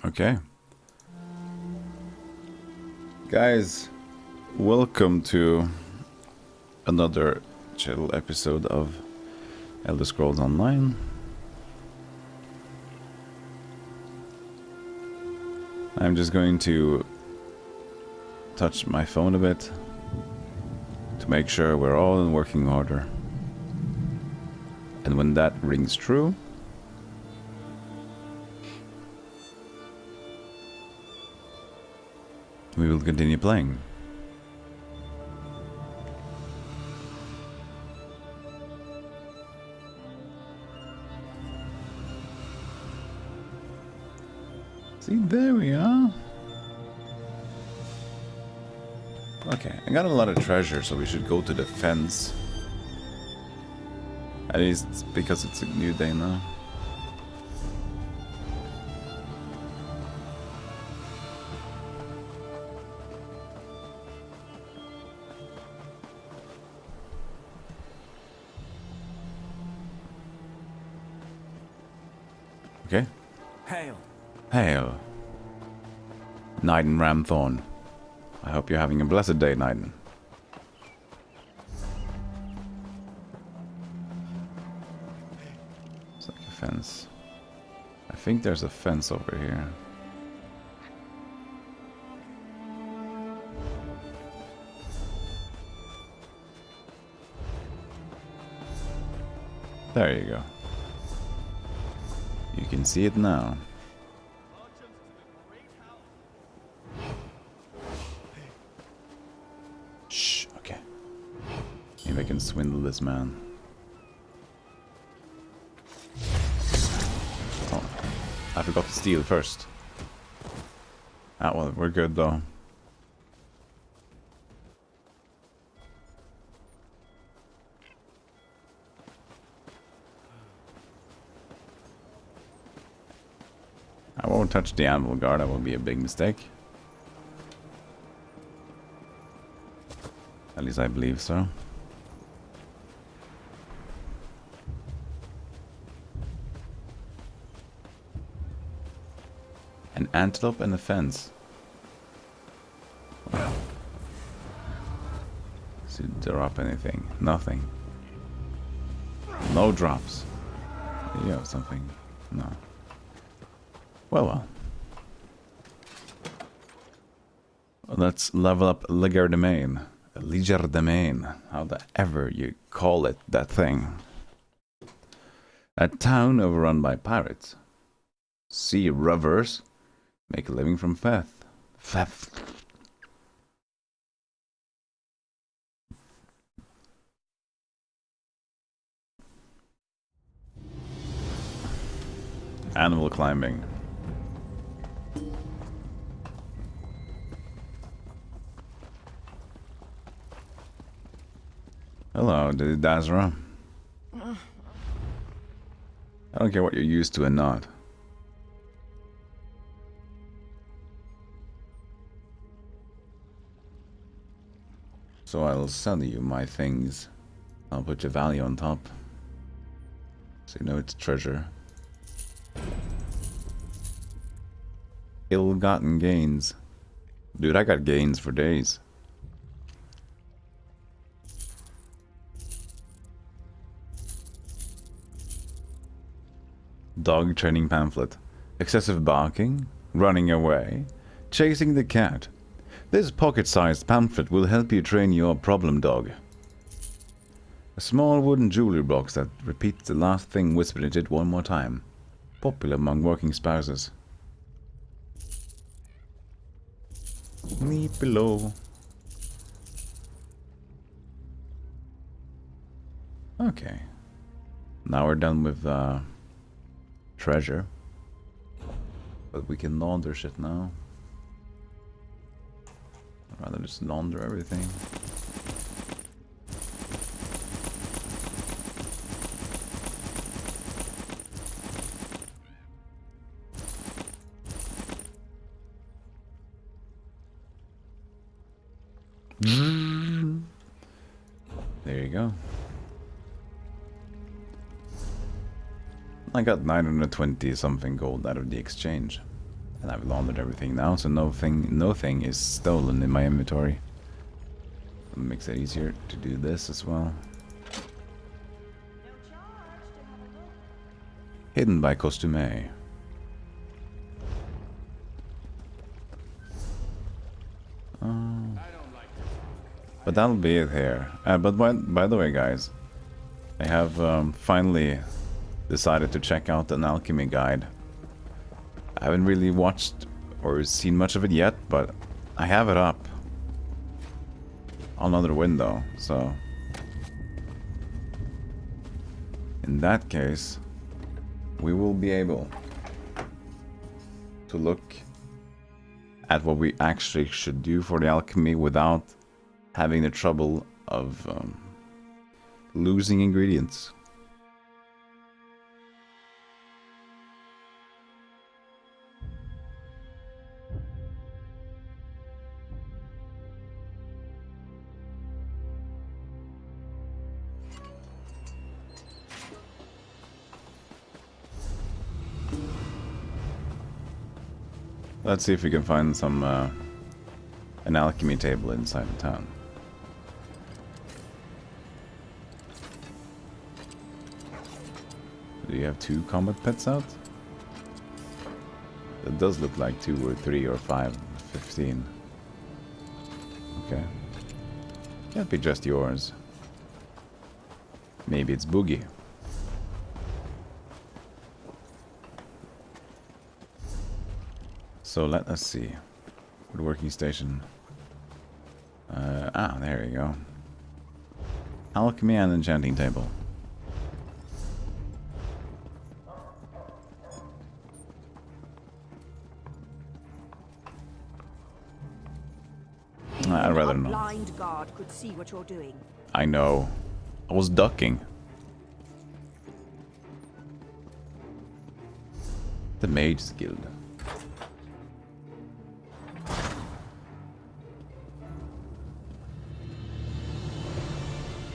Okay. Guys, welcome to another chill episode of Elder Scrolls Online. I'm just going to touch my phone a bit to make sure we're all in working order. And when that rings true, we will continue playing. See, there we are. Okay, I got a lot of treasure, so we should go to the fence. At least because it's a new day now. Okay. Hail. Hail. Knighton Ramthorn. I hope you're having a blessed day, Knighton. It's like a fence. I think there's a fence over here. There you go. You can see it now. Shh, okay. Maybe I can swindle this man. Oh, I forgot to steal first. Ah, well, we're good though. I won't touch the anvil guard, that will be a big mistake. At least I believe so. An antelope and a fence. Wow. Does it drop anything? Nothing. No drops. You have something? No. Well. Let's level up Legerdemain. Legerdemain. How the ever you call it, that thing. A town overrun by pirates. Sea rovers make a living from theft. Animal climbing. Hello, Dazra. I don't care what you're used to and not. So I'll sell you my things. I'll put your value on top. So you know it's treasure. Ill-gotten gains. Dude, I got gains for days. Dog training pamphlet. Excessive barking, running away, chasing the cat. This pocket-sized pamphlet will help you train your problem dog. A small wooden jewelry box that repeats the last thing whispered in it one more time. Popular among working spouses. Leave below. Okay. Now we're done with treasure. But we can launder shit now. I'd rather just launder everything. There you go. I got 920 something gold out of the exchange. And I've laundered everything now, so nothing is stolen in my inventory. It makes it easier to do this as well. Hidden by costume. But that'll be it here. But by the way, guys, I have finally decided to check out an alchemy guide. I haven't really watched or seen much of it yet, but I have it up on another window, so in that case, we will be able to look at what we actually should do for the alchemy without having the trouble of losing ingredients. Let's see if we can find some an alchemy table inside the town. Do you have 2 combat pets out? It does look like 2 or 3 or 5, 15. Okay. Can't be just yours. Maybe it's Boogie. So let us see. Woodworking station. There you go. Alchemy and enchanting table. I'd rather not. Blind guard could see what you're doing. I know. I was ducking. The Mage's Guild.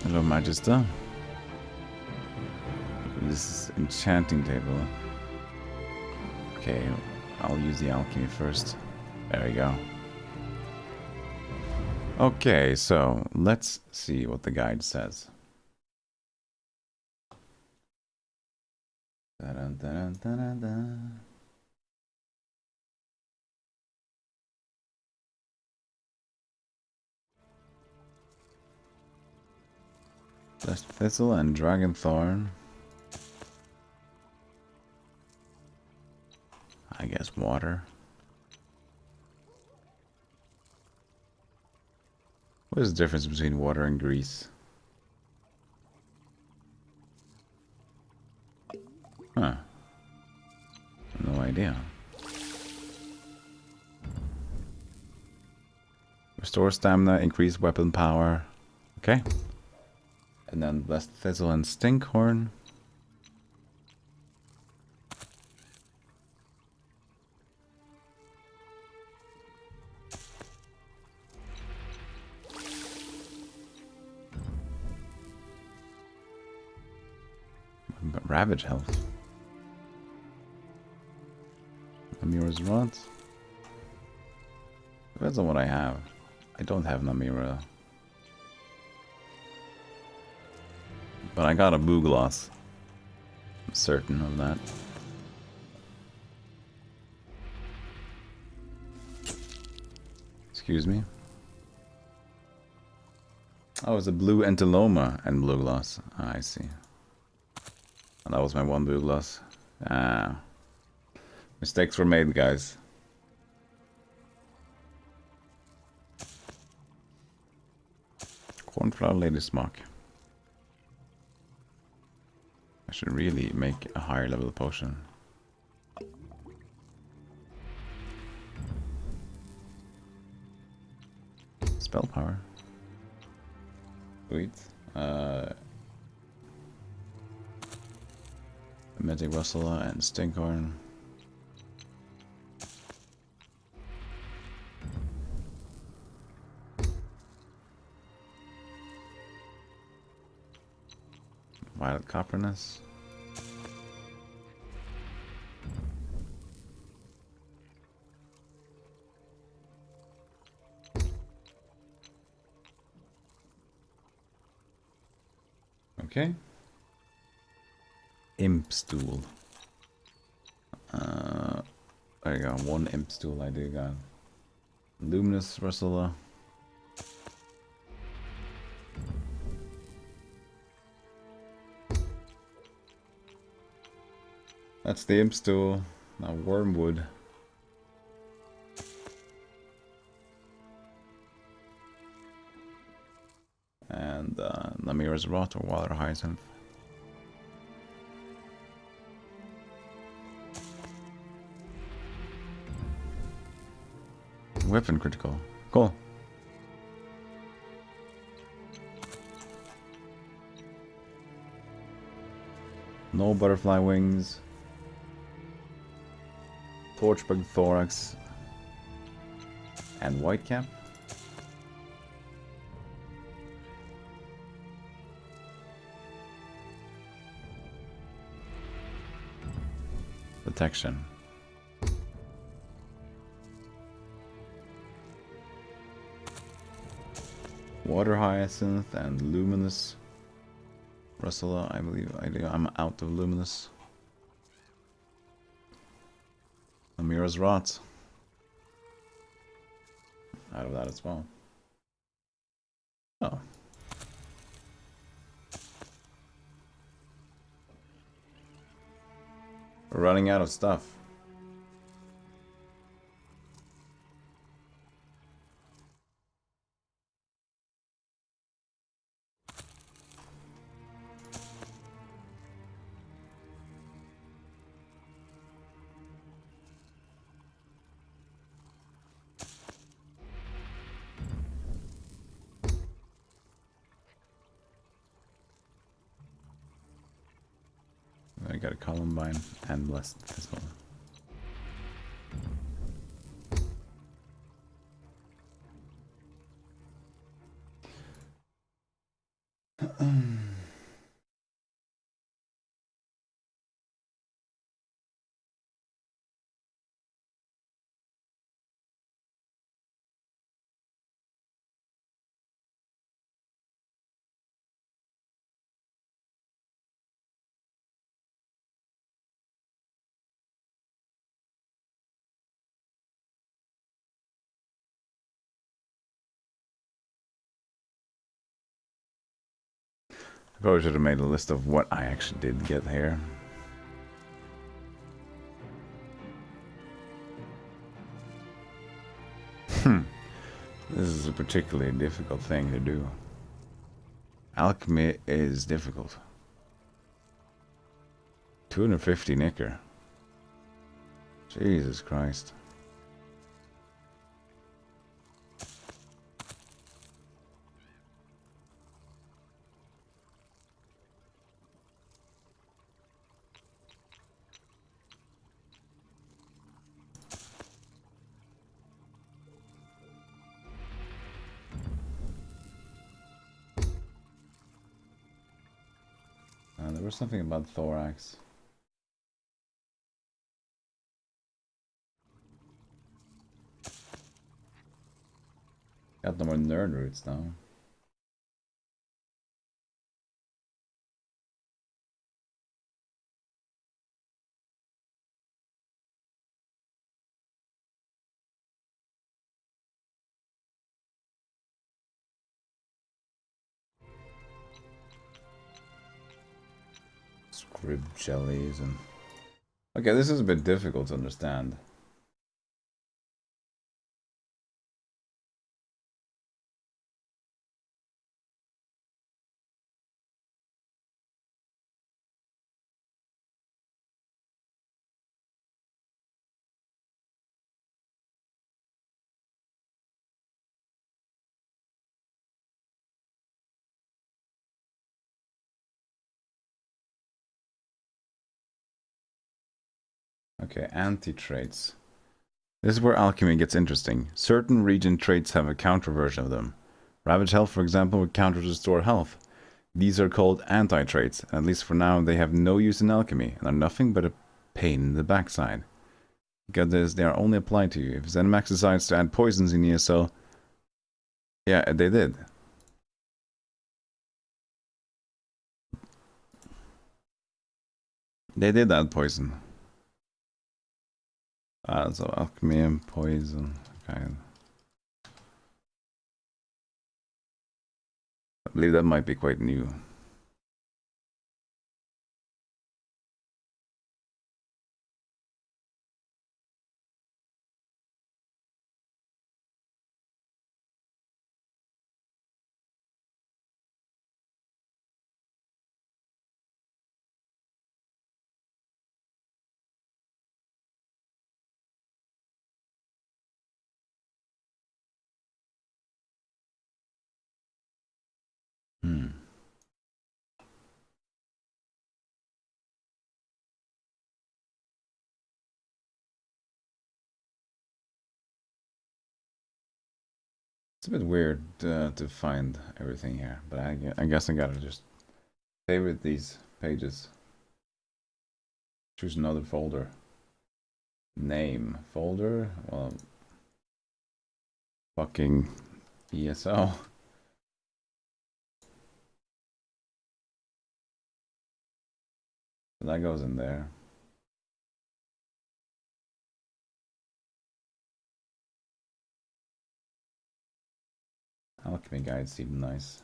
Hello, Magister. This is enchanting table. Okay, I'll use the alchemy first. There we go. Okay, so let's see what the guide says. Dun, dun, dun, dun, dun. Blessed Thistle and Dragon Thorn. I guess water. What is the difference between water and grease? Huh. No idea. Restore stamina, increase weapon power. Okay. And then Blessed Thistle and Stinkhorn. Ravage health. Namira's Rod. Depends on what I have. I don't have Namira. But I got a Boogloss. I'm certain of that. Excuse me. Oh, it's a blue Enteloma and blue gloss. Ah, I see. And that was my one blue gloss. Ah. Mistakes were made, guys. Cornflower Lady Smock. I should really make a higher level potion. Spell power. Sweet. Magic Rustle and Stinkhorn. Violet Copperness. Okay. Imp stool. There you go. One imp stool I do got. Luminous Russella. That's the imp stool. Now wormwood. And Namira's Rot or Water Hyacinth. Weapon critical. Cool. No butterfly wings. Torchbug thorax. And whitecap. Protection. Water Hyacinth and Luminous Russella, I believe I do. I'm out of Luminous. Amira's Rot. Out of that as well. Oh. We're running out of stuff. I got a Columbine and Blessed as well. I probably should have made a list of what I actually did get here. This is a particularly difficult thing to do. Alchemy is difficult. 250 Nicker. Jesus Christ. There was something about thorax. Got no more nerd roots now. Scrib jellies and... Okay, this is a bit difficult to understand. Okay, anti-traits. This is where alchemy gets interesting. Certain region traits have a counter version of them. Ravage Health, for example, would counter restore health. These are called anti-traits, and at least for now they have no use in alchemy, and are nothing but a pain in the backside. Because they are only applied to you. If ZeniMax decides to add poisons in ESO... Yeah, they did. They did add poison. So alchemy and poison. Okay. I believe that might be quite new. Hmm. It's a bit weird to find everything here, but I guess I gotta just favorite these pages. Choose another folder. Name folder. Well, fucking ESL. So that goes in there. Alchemy guides seem nice.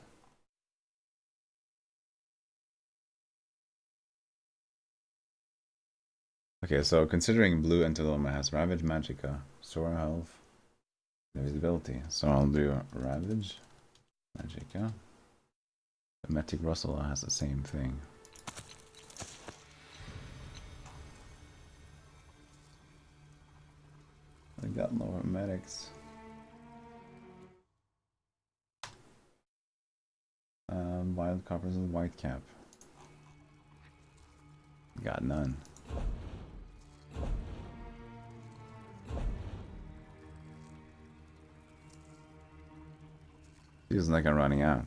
Okay, so considering blue Antiloma has Ravage Magicka, Restore Health, Invisibility. So I'll do Ravage Magicka. The Metic Russell has the same thing. I got no medics. Wild Coppers and White Cap. Got none. Feels like I'm running out.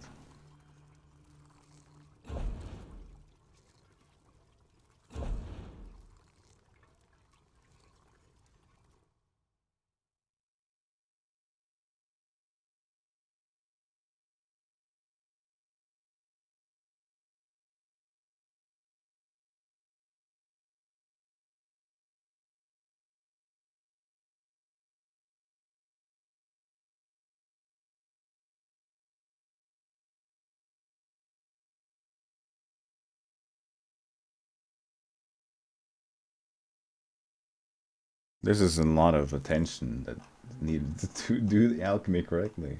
This is a lot of attention that needed to do the alchemy correctly.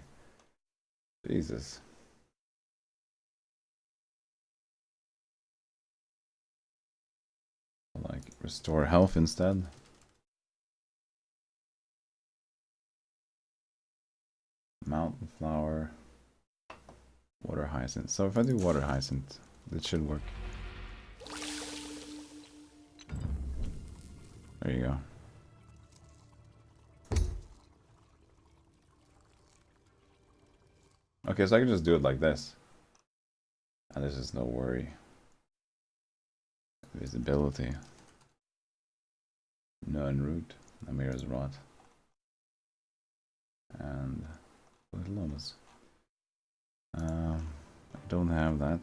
Jesus. Like, restore health instead. Mountain flower. Water hyacinth. So if I do water hyacinth, it should work. There you go. Okay, so I can just do it like this. And this is no worry. Visibility. None root. Namir's rot. And little lotus. I don't have that.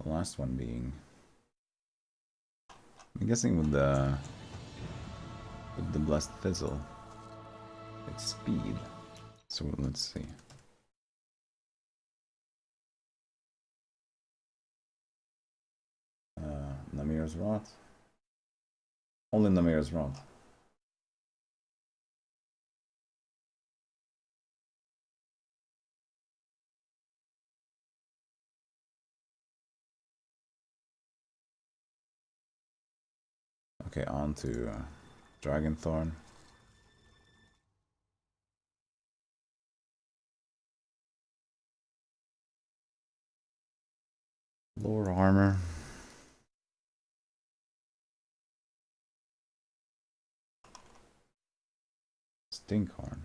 The last one being, I'm guessing with the blessed fizzle, it's speed. So let's see. Namir's rot. Only Namir's rot. Okay, on to Dragonthorn. Lower armor. Stinkhorn.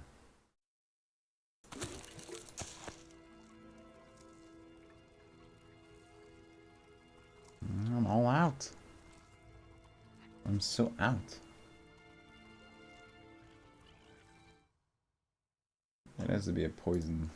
I'm so out. It has to be a poison.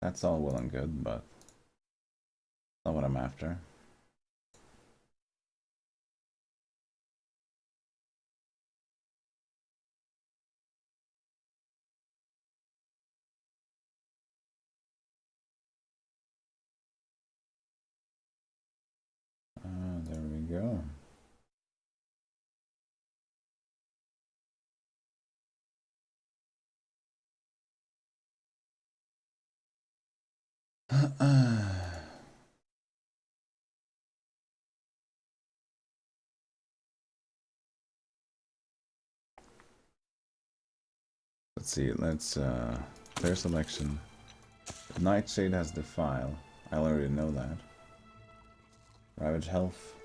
That's all well and good, but not what I'm after. There we go. Let's see, let's clear selection. Nightshade has Defile. I already know that. Ravage Health.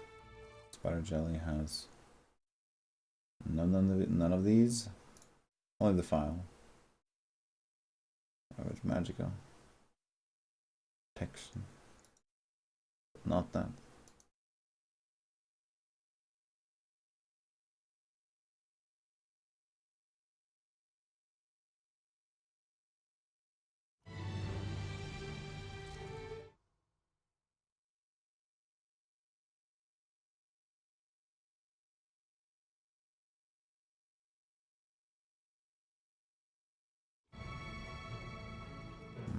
Spider Jelly has none of these. Only Defile. Ravage Magica. Protection. Not that.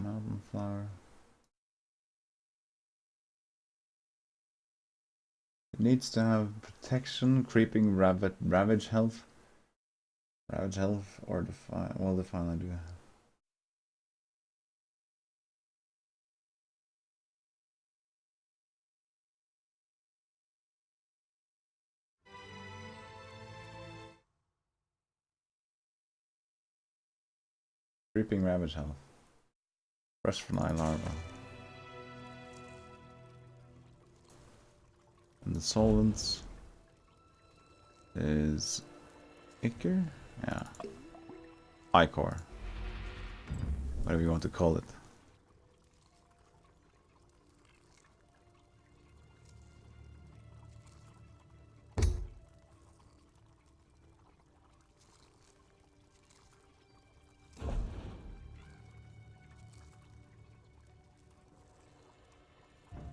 Mountain Flower. It needs to have protection, creeping, ravage health. Ravage health or Defile. Well, Defile I do have. Creeping Ravage Health. Fresh Fly Larva. And the solvents is Ichor? Yeah. Ichor. Whatever you want to call it.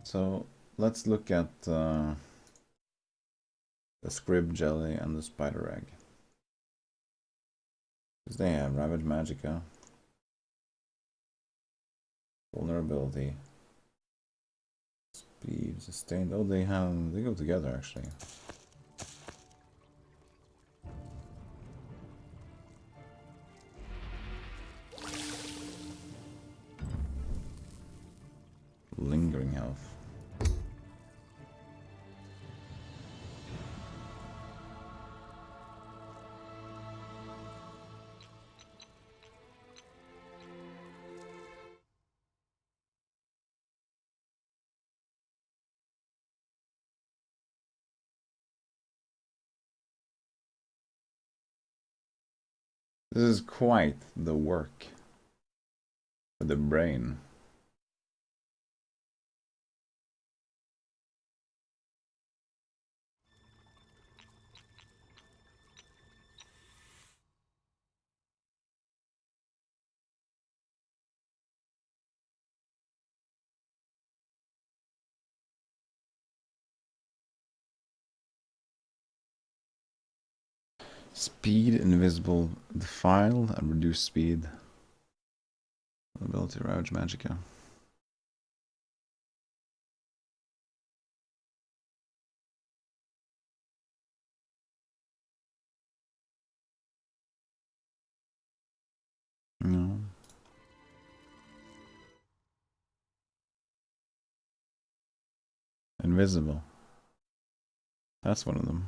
So let's look at the Scrib Jelly and the Spider Egg. Because they have Ravage Magica, Vulnerability, Speed, Sustained. Oh, they go together actually. Lingering Health. This is quite the work for the brain. Speed, Invisible Defile, and Reduce Speed. Ability, Ravage Magica. Invisible. That's one of them.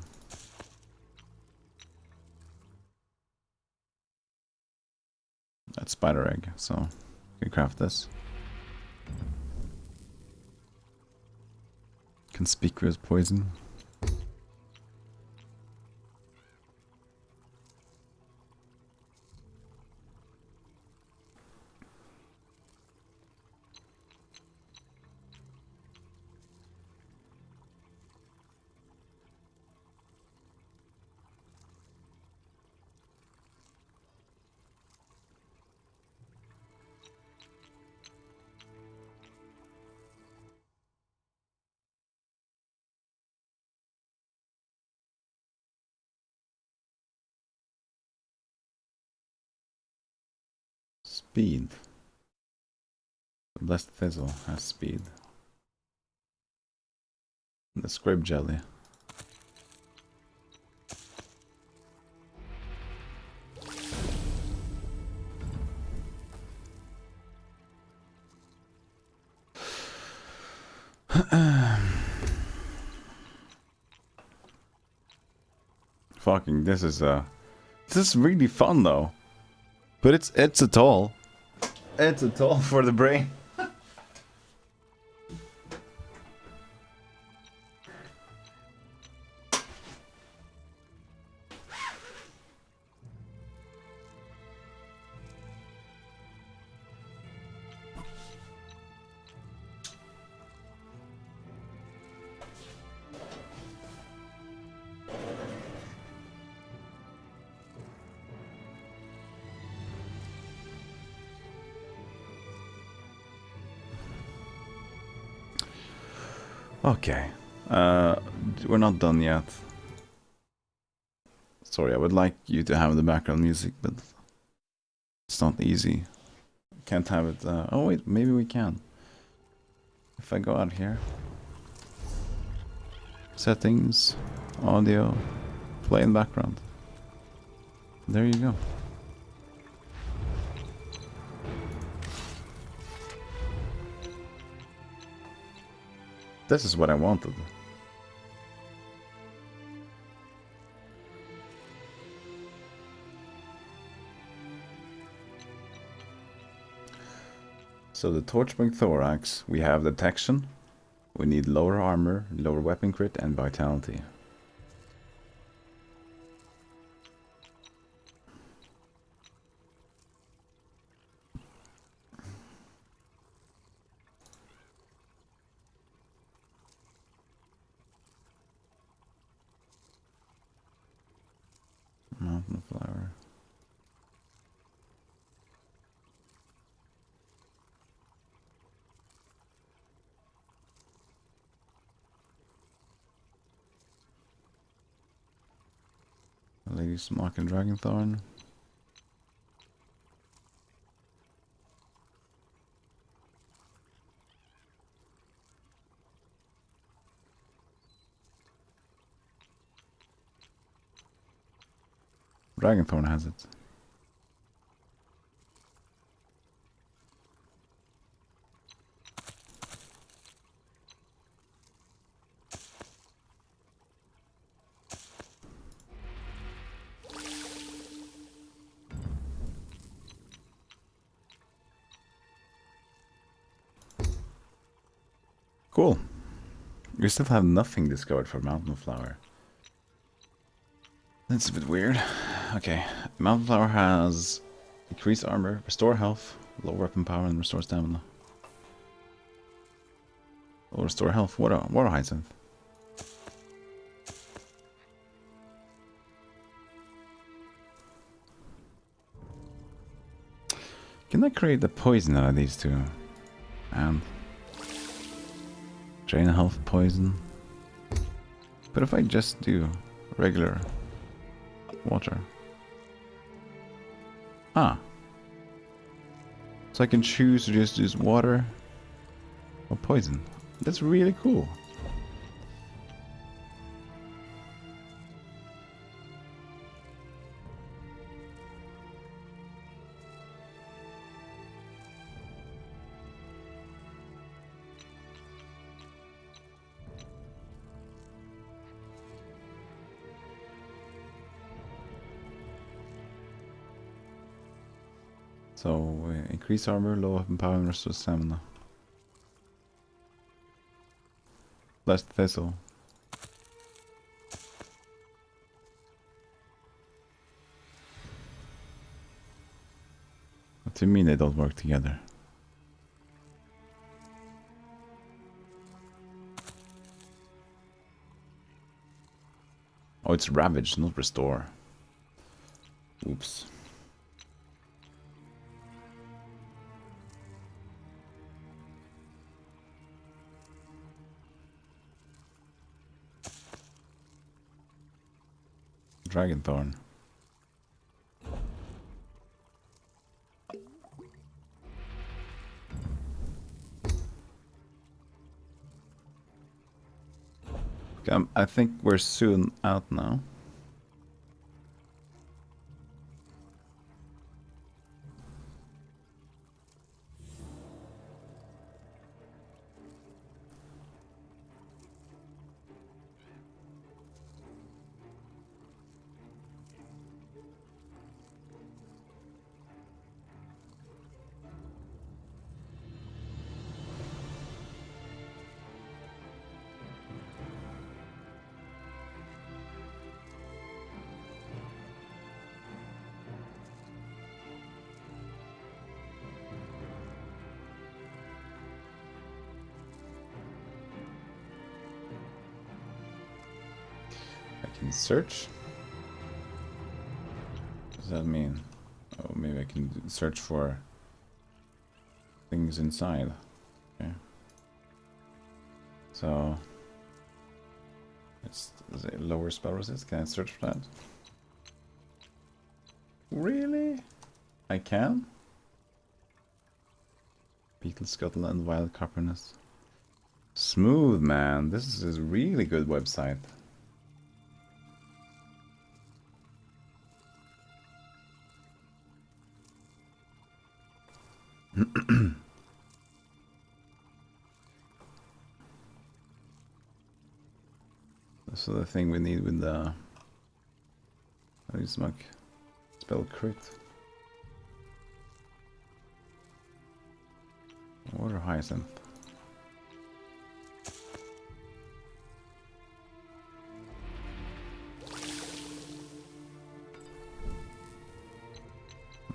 That's spider egg, so you can craft this. Conspicuous poison. Speed. The blessed thistle has speed. The scrape jelly. Fucking, this is really fun though. But it's a toll. It's a toll for the brain. Okay. We're not done yet. Sorry, I would like you to have the background music, but it's not easy. Can't have it. Oh wait, maybe we can. If I go out here. Settings, audio, play in background. There you go. This is what I wanted. So the Torchmark Thorax, we have detection. We need lower armor, lower weapon crit, and vitality. Mountain flower. Lady's Smock and Dragonthorn. Dragonthorn has it. Cool. We still have nothing discovered for Mountain Flower. That's a bit weird. Okay, Mountain Flower has increased armor, restore health, lower weapon power, and restore stamina. Or restore health. What a hyacinth. Can I create the poison out of these two? And drain health poison. But if I just do regular water. Ah. So I can choose to just use water or poison. That's really cool. So, increase armor, low weapon power, and restore stamina. Less thistle. What do you mean they don't work together? Oh, it's ravage, not restore. Oops. Dragon Thorn. Okay, I think we're soon out now. I can search. What does that mean? Oh, maybe I can search for things inside. Okay. So, it's lower spell resist. Can I search for that? Really? I can? Beetle Scotland, Wild Copperness. Smooth, man. This is a really good website. So the thing we need with the smoke spell crit. Water hyacinth.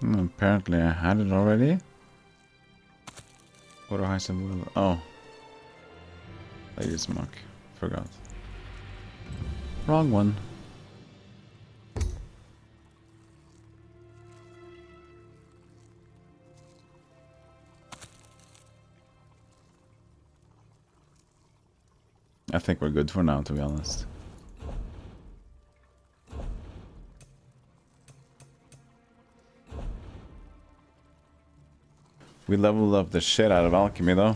Apparently I had it already. Water hyacinth. Oh, Lady Smoke. Forgot. Wrong one. I think we're good for now, to be honest. We leveled up the shit out of alchemy, though.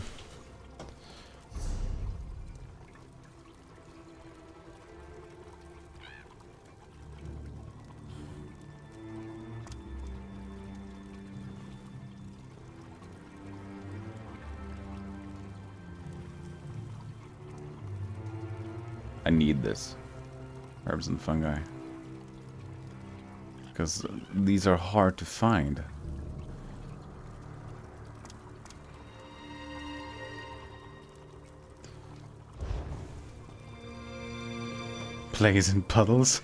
I need this. Herbs and fungi. Because these are hard to find. Plays in puddles.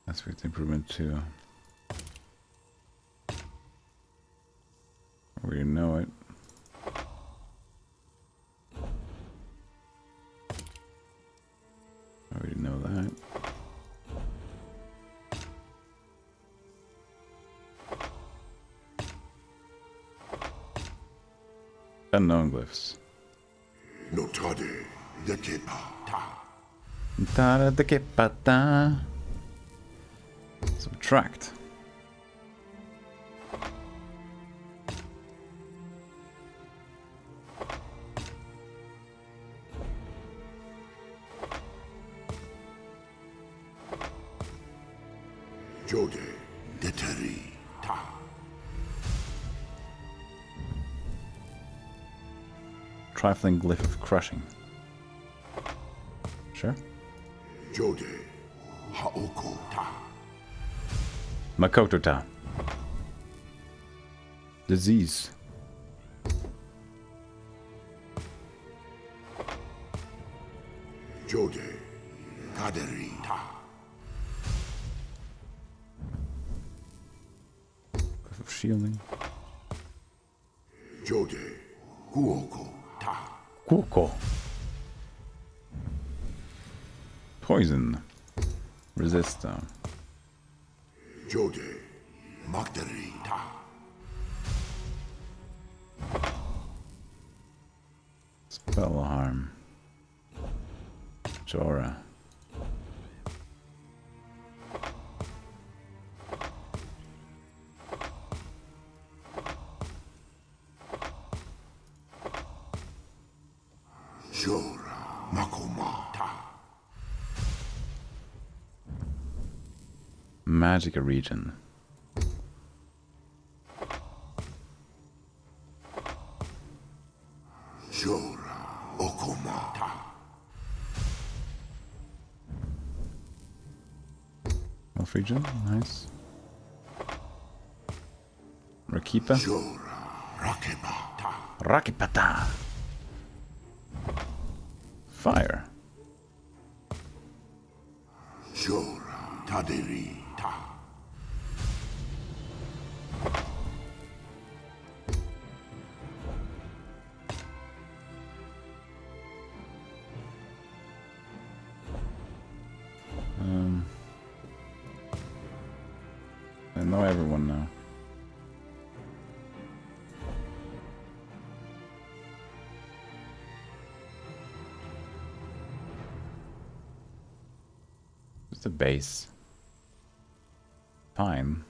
That's with improvement too. We know it. I already know that. Unknown glyphs. Notade Yakepata. Tada de kepata. Subtract. Jode Deteri Ta. Trifling glyph of crushing. Sure. Jode. Haoko ta. Makoto ta. Disease. Jode. Kaderi ta. Glyph of shielding. Jode. Kuoko ta. Kuko. Poison. Resistor. Jode. Magdari ta. Spell harm. Jora. Jora. Makoma ta. Magica region. Jora. Okoma ta. Elf region, nice. Rakipa. Jora. Rakeba ta. Rakipata. Fire. Jora. Taderi ta. I know everyone now. Just a base. Fine.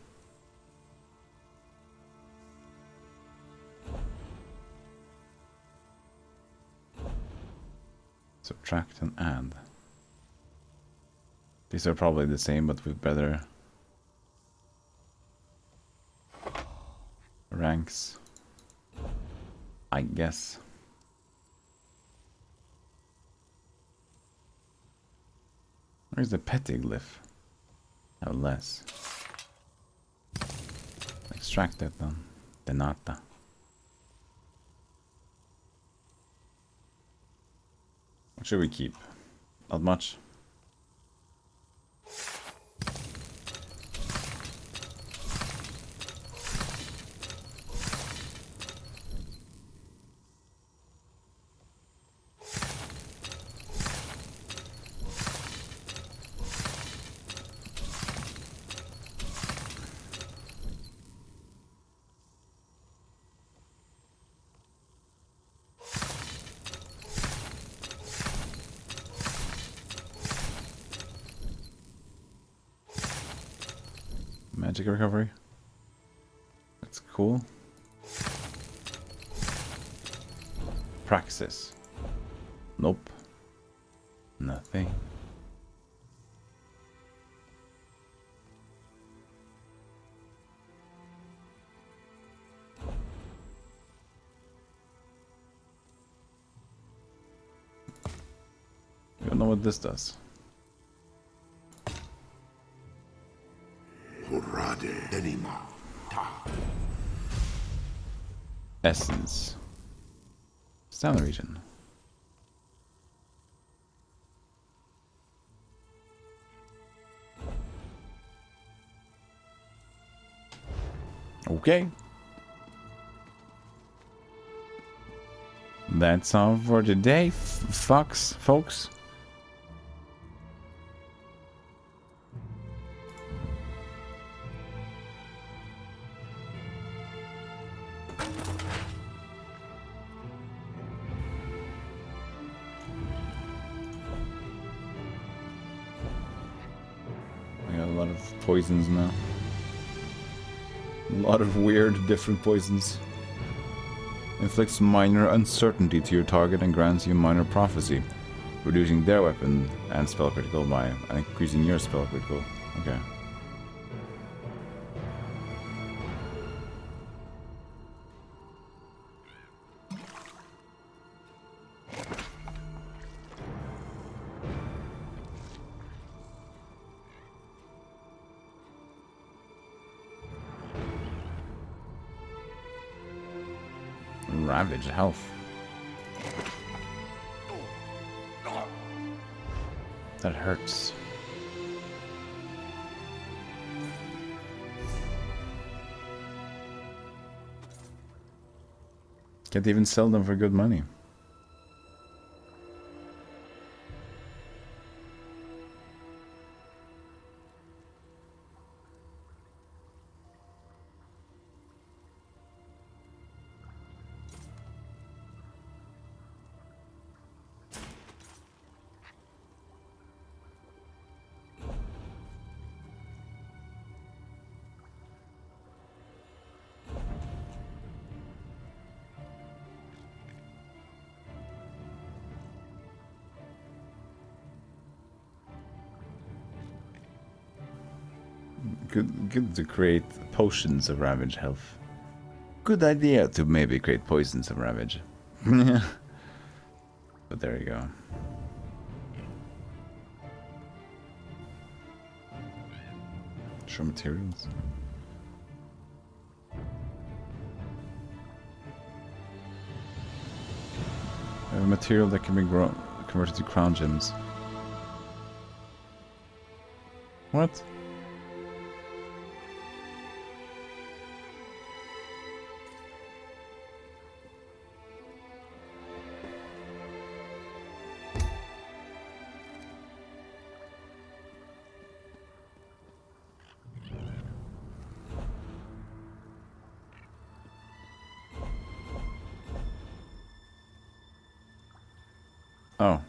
Subtract and add. These are probably the same, but with better ranks, I guess. Where's the petty glyph? Have less. Extract that then. Denata. What should we keep? Not much. Magic recovery. That's cool. Praxis. Nope. Nothing. You don't know what this does. Horade. Denima ta. Essence. Stamina region. Okay. That's all for today, folks. I got a lot of poisons now. A lot of weird, different poisons. Inflicts minor uncertainty to your target and grants you minor prophecy, reducing their weapon and spell critical by increasing your spell critical. Okay. Ravage health. That hurts. Can't even sell them for good money. Good to create potions of Ravage health. Good idea to maybe create poisons of Ravage. But there you go. Show materials. I have a material that can be converted to crown gems. What? Oh.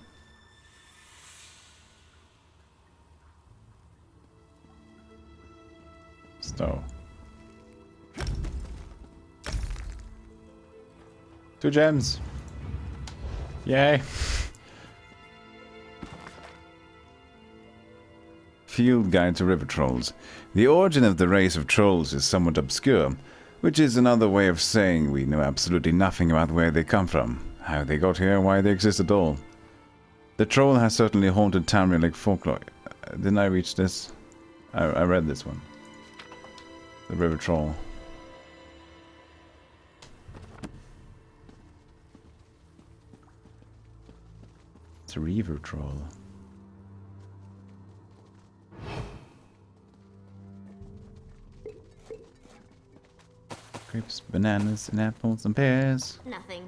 So. 2 gems. Yay. Field Guide to River Trolls. The origin of the race of trolls is somewhat obscure, which is another way of saying we know absolutely nothing about where they come from, how they got here, why they exist at all. The troll has certainly haunted Tamriel like folklore. Didn't I reach this? I read this one. The river troll. It's a river troll. Grapes, bananas, and apples and pears. Nothing.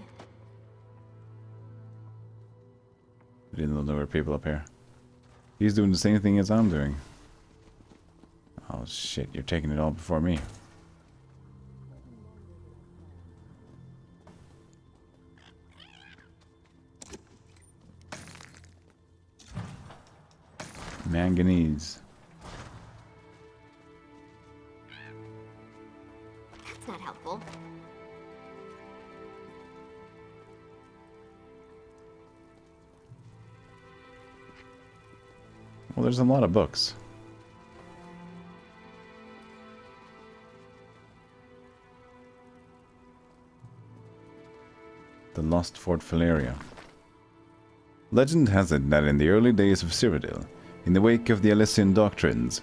I didn't know there were people up here. He's doing the same thing as I'm doing. Oh shit, you're taking it all before me. Manganese. That's not helpful. Well, there's a lot of books. The Lost Fort Valeria. Legend has it that in the early days of Cyrodiil, in the wake of the Elysian Doctrines,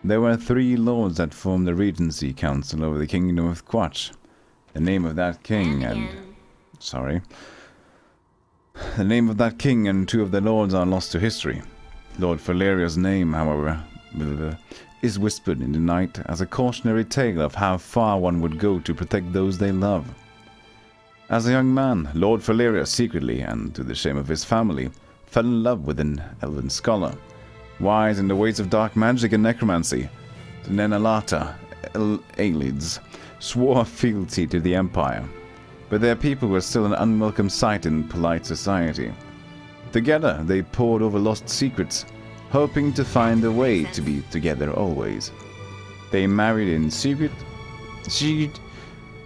there were 3 lords that formed the Regency Council over the Kingdom of Quatch. The name of that king and... Sorry. The name of that king and 2 of the lords are lost to history. Lord Valeria's name, however, is whispered in the night as a cautionary tale of how far one would go to protect those they love. As a young man, Lord Valeria secretly, and to the shame of his family, fell in love with an elven scholar, wise in the ways of dark magic and necromancy. The Nenalata Aelids swore fealty to the Empire, but their people were still an unwelcome sight in polite society. Together, they pored over lost secrets, hoping to find a way to be together always. They married in secret,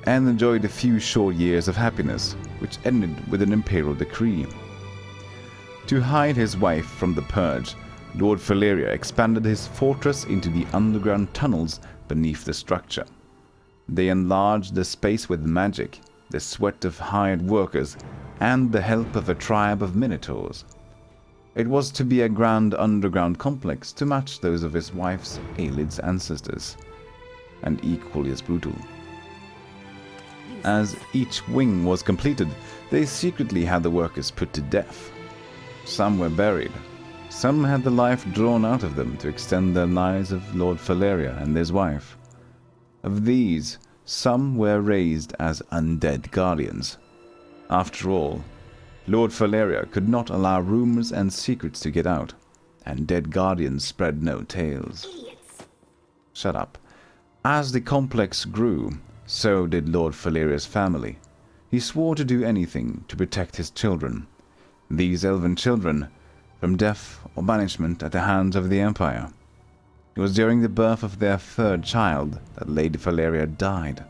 and enjoyed a few short years of happiness, which ended with an imperial decree. To hide his wife from the purge, Lord Valeria expanded his fortress into the underground tunnels beneath the structure. They enlarged the space with magic, the sweat of hired workers, and the help of a tribe of minotaurs. It was to be a grand underground complex to match those of his wife's Aelid's ancestors, and equally as brutal. You As each wing was completed, they secretly had the workers put to death. Some were buried. Some had the life drawn out of them to extend the lives of Lord Valeria and his wife. Of these, some were raised as undead guardians. After all, Lord Valeria could not allow rumors and secrets to get out, and dead guardians spread no tales. Shut up. As the complex grew, so did Lord Valeria's family. He swore to do anything to protect his children, these elven children, from death or banishment at the hands of the Empire. It was during the birth of their third child that Lady Valeria died.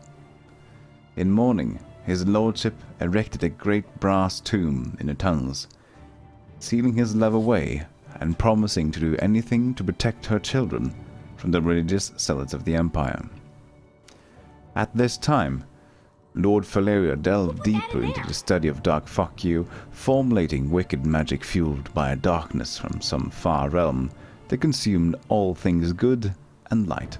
In mourning, his lordship erected a great brass tomb in the tunnels, sealing his love away and promising to do anything to protect her children from the religious zealots of the Empire. At this time, Lord Valeria delved deeper into the study of dark fuck you, formulating wicked magic fueled by a darkness from some far realm that consumed all things good and light.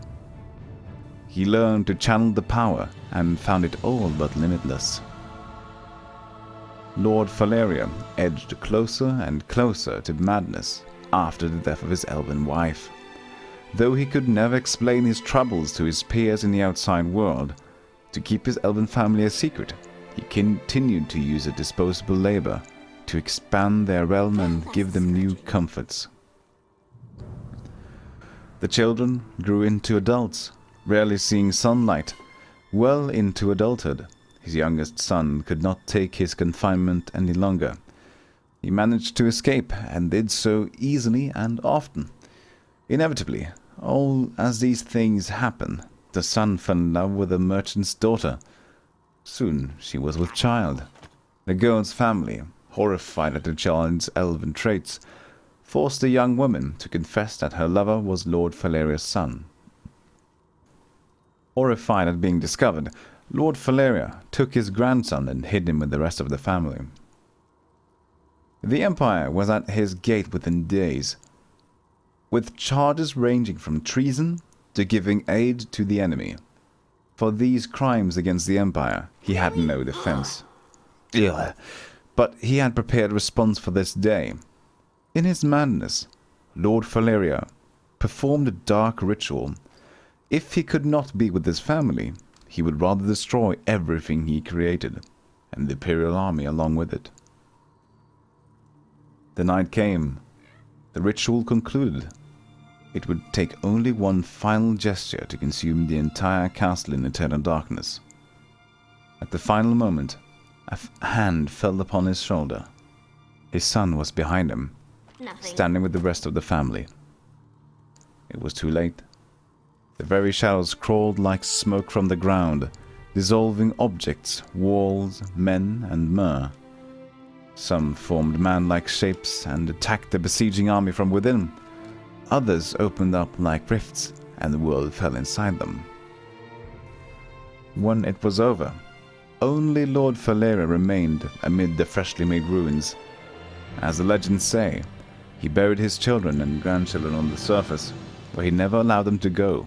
He learned to channel the power and found it all but limitless. Lord Valeria edged closer and closer to madness after the death of his elven wife. Though he could never explain his troubles to his peers in the outside world, to keep his elven family a secret, he continued to use a disposable labor to expand their realm and give them new comforts. The children grew into adults, rarely seeing sunlight. Well into adulthood, his youngest son could not take his confinement any longer. He managed to escape, and did so easily and often. Inevitably, all as these things happen, the son fell in love with a merchant's daughter. Soon she was with child. The girl's family, horrified at the child's elven traits, forced the young woman to confess that her lover was Lord Valeria's son. Horrified at being discovered, Lord Valeria took his grandson and hid him with the rest of the family. The Empire was at his gate within days, with charges ranging from treason to giving aid to the enemy. For these crimes against the Empire, he had no defense. But he had prepared a response for this day. In his madness, Lord Valeria performed a dark ritual. If he could not be with his family, he would rather destroy everything he created, and the Imperial army along with it. The night came. The ritual concluded. It would take only one final gesture to consume the entire castle in eternal darkness. At the final moment, a hand fell upon his shoulder. His son was behind him, standing with the rest of the family. It was too late. The very shadows crawled like smoke from the ground, dissolving objects, walls, men, and myrrh. Some formed man-like shapes and attacked the besieging army from within. Others opened up like rifts, and the world fell inside them. When it was over, only Lord Valeria remained amid the freshly made ruins. As the legends say, he buried his children and grandchildren on the surface, where he never allowed them to go.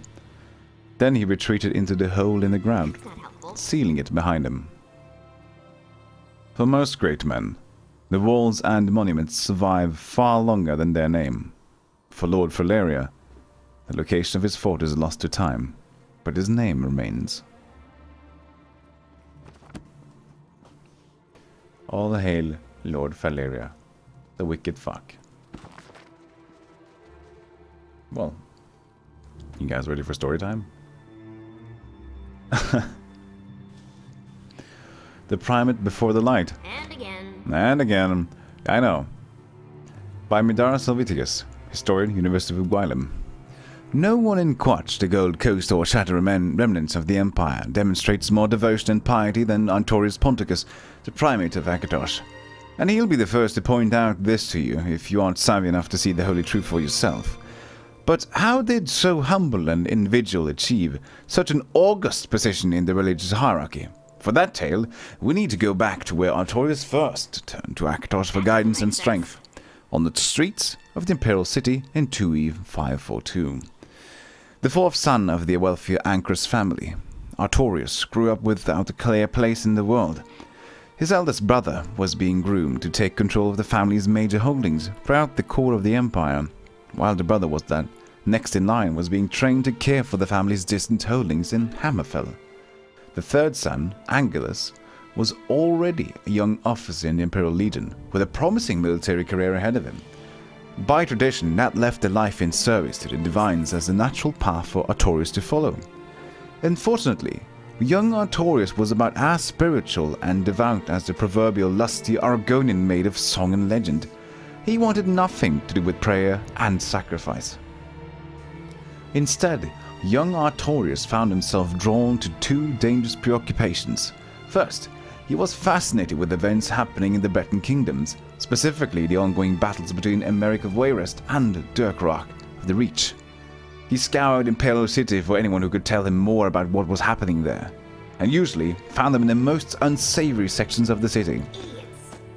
Then he retreated into the hole in the ground, sealing it behind him. For most great men, the walls and monuments survive far longer than their name. For Lord Valeria, the location of his fort is lost to time, but his name remains. All hail Lord Valeria, the wicked fuck. Well, you guys ready for story time? The Primate Before the Light. And again. And again. I know. By Midara Salviticus, historian, University of Gwylem. No one in Quatch, the Gold Coast or Shatter remnants of the Empire, demonstrates more devotion and piety than Artorius Ponticus, the Primate of Akatosh. And he'll be the first to point out this to you, if you aren't savvy enough to see the holy truth for yourself. But how did so humble an individual achieve such an august position in the religious hierarchy? For that tale, we need to go back to where Artorius first turned to Akatosh for guidance and strength, on the streets of the Imperial City in 2E 542. The fourth son of the wealthy Ancrus family, Artorius grew up without a clear place in the world. His eldest brother was being groomed to take control of the family's major holdings throughout the core of the empire, while the brother was that next in line was being trained to care for the family's distant holdings in Hammerfell. The third son, Angelus, was already a young officer in the Imperial Legion with a promising military career ahead of him. By tradition, that left a life in service to the Divines as a natural path for Artorius to follow. Unfortunately, young Artorius was about as spiritual and devout as the proverbial lusty Argonian maid of song and legend. He wanted nothing to do with prayer and sacrifice. Instead, young Artorius found himself drawn to two dangerous preoccupations. First, he was fascinated with events happening in the Breton kingdoms, specifically the ongoing battles between Emeric of Wayrest and Dirkrock of the Reach. He scoured Imperial City for anyone who could tell him more about what was happening there, and usually found them in the most unsavory sections of the city.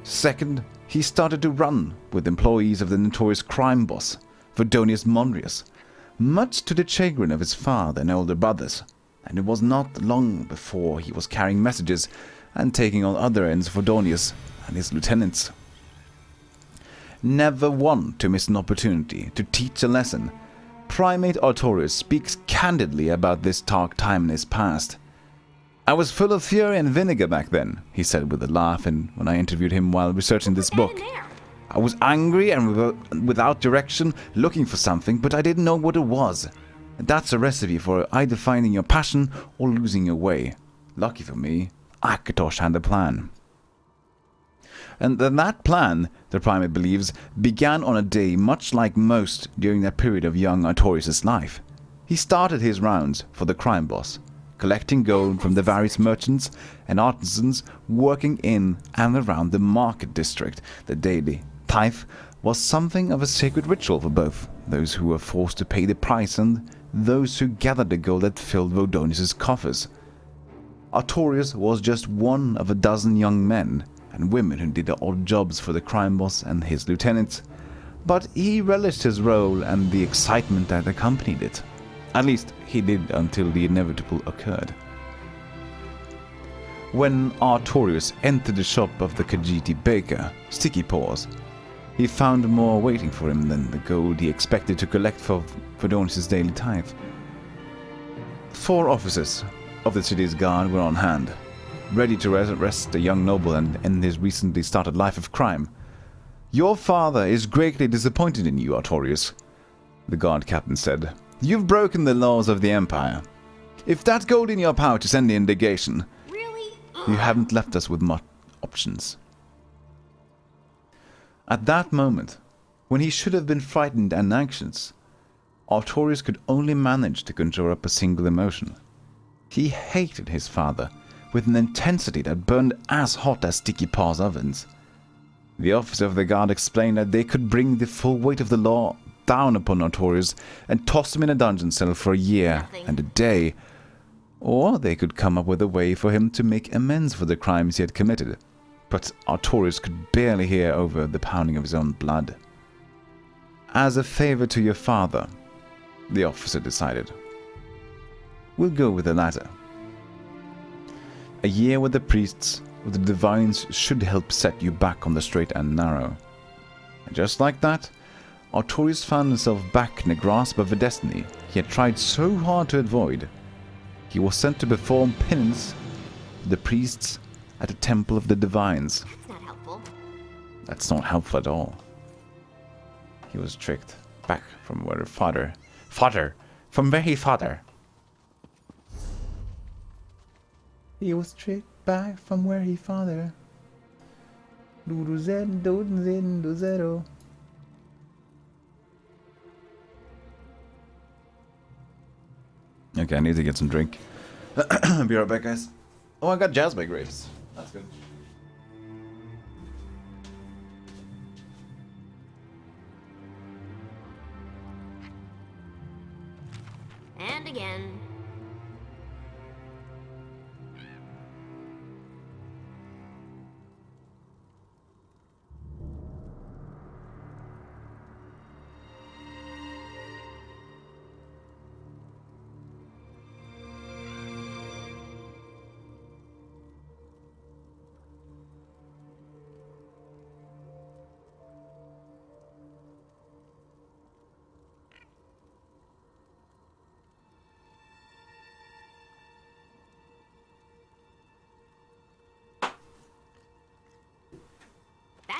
Second, he started to run with employees of the notorious crime boss, Verdonius Mondrius, much to the chagrin of his father and older brothers, and it was not long before he was carrying messages and taking on other ends for Donius and his lieutenants. Never one to miss an opportunity to teach a lesson, Primate Artorius speaks candidly about this dark time in his past. "I was full of fury and vinegar back then," he said with a laugh when I interviewed him while researching this book. "I was angry and without direction, looking for something, but I didn't know what it was. That's a recipe for either finding your passion or losing your way. Lucky for me, Akatosh had a plan." And then that plan, the Primate believes, began on a day much like most during that period of young Artorius' life. He started his rounds for the crime boss, collecting gold from the various merchants and artisans working in and around the market district. The daily tithe was something of a sacred ritual for both those who were forced to pay the price and those who gathered the gold that filled Vodonius' coffers. Artorius was just one of a dozen young men and women who did the odd jobs for the crime boss and his lieutenants, but he relished his role and the excitement that accompanied it. At least he did until the inevitable occurred. When Artorius entered the shop of the Khajiiti baker, Sticky Paws, he found more waiting for him than the gold he expected to collect for Verdonius' daily tithe. 4 officers of the city's guard were on hand, ready to arrest the young noble and end his recently started life of crime. "Your father is greatly disappointed in you, Artorius," the guard captain said. "You've broken the laws of the Empire. If that gold in your pouch is any indication, Really? you haven't left us with much options." At that moment, when he should have been frightened and anxious, Artorius could only manage to conjure up a single emotion. He hated his father with an intensity that burned as hot as Sticky Paws ovens. The officer of the guard explained that they could bring the full weight of the law down upon Artorius and toss him in a dungeon cell for a year and a day, or they could come up with a way for him to make amends for the crimes he had committed. But Artorius could barely hear over the pounding of his own blood. "As a favor to your father," the officer decided, "we'll go with the latter. A year with the priests, with the divines, should help set you back on the straight and narrow." And just like that, Artorius found himself back in the grasp of a destiny he had tried so hard to avoid. He was sent to perform penance to the priests at the Temple of the Divines. That's not helpful. That's not helpful at all. He was tricked back from where from where he father. He was tricked back from where he father. Okay, I need to get some drink. Be right back, guys. Oh, I got Jasmine grapes. That's good. And again.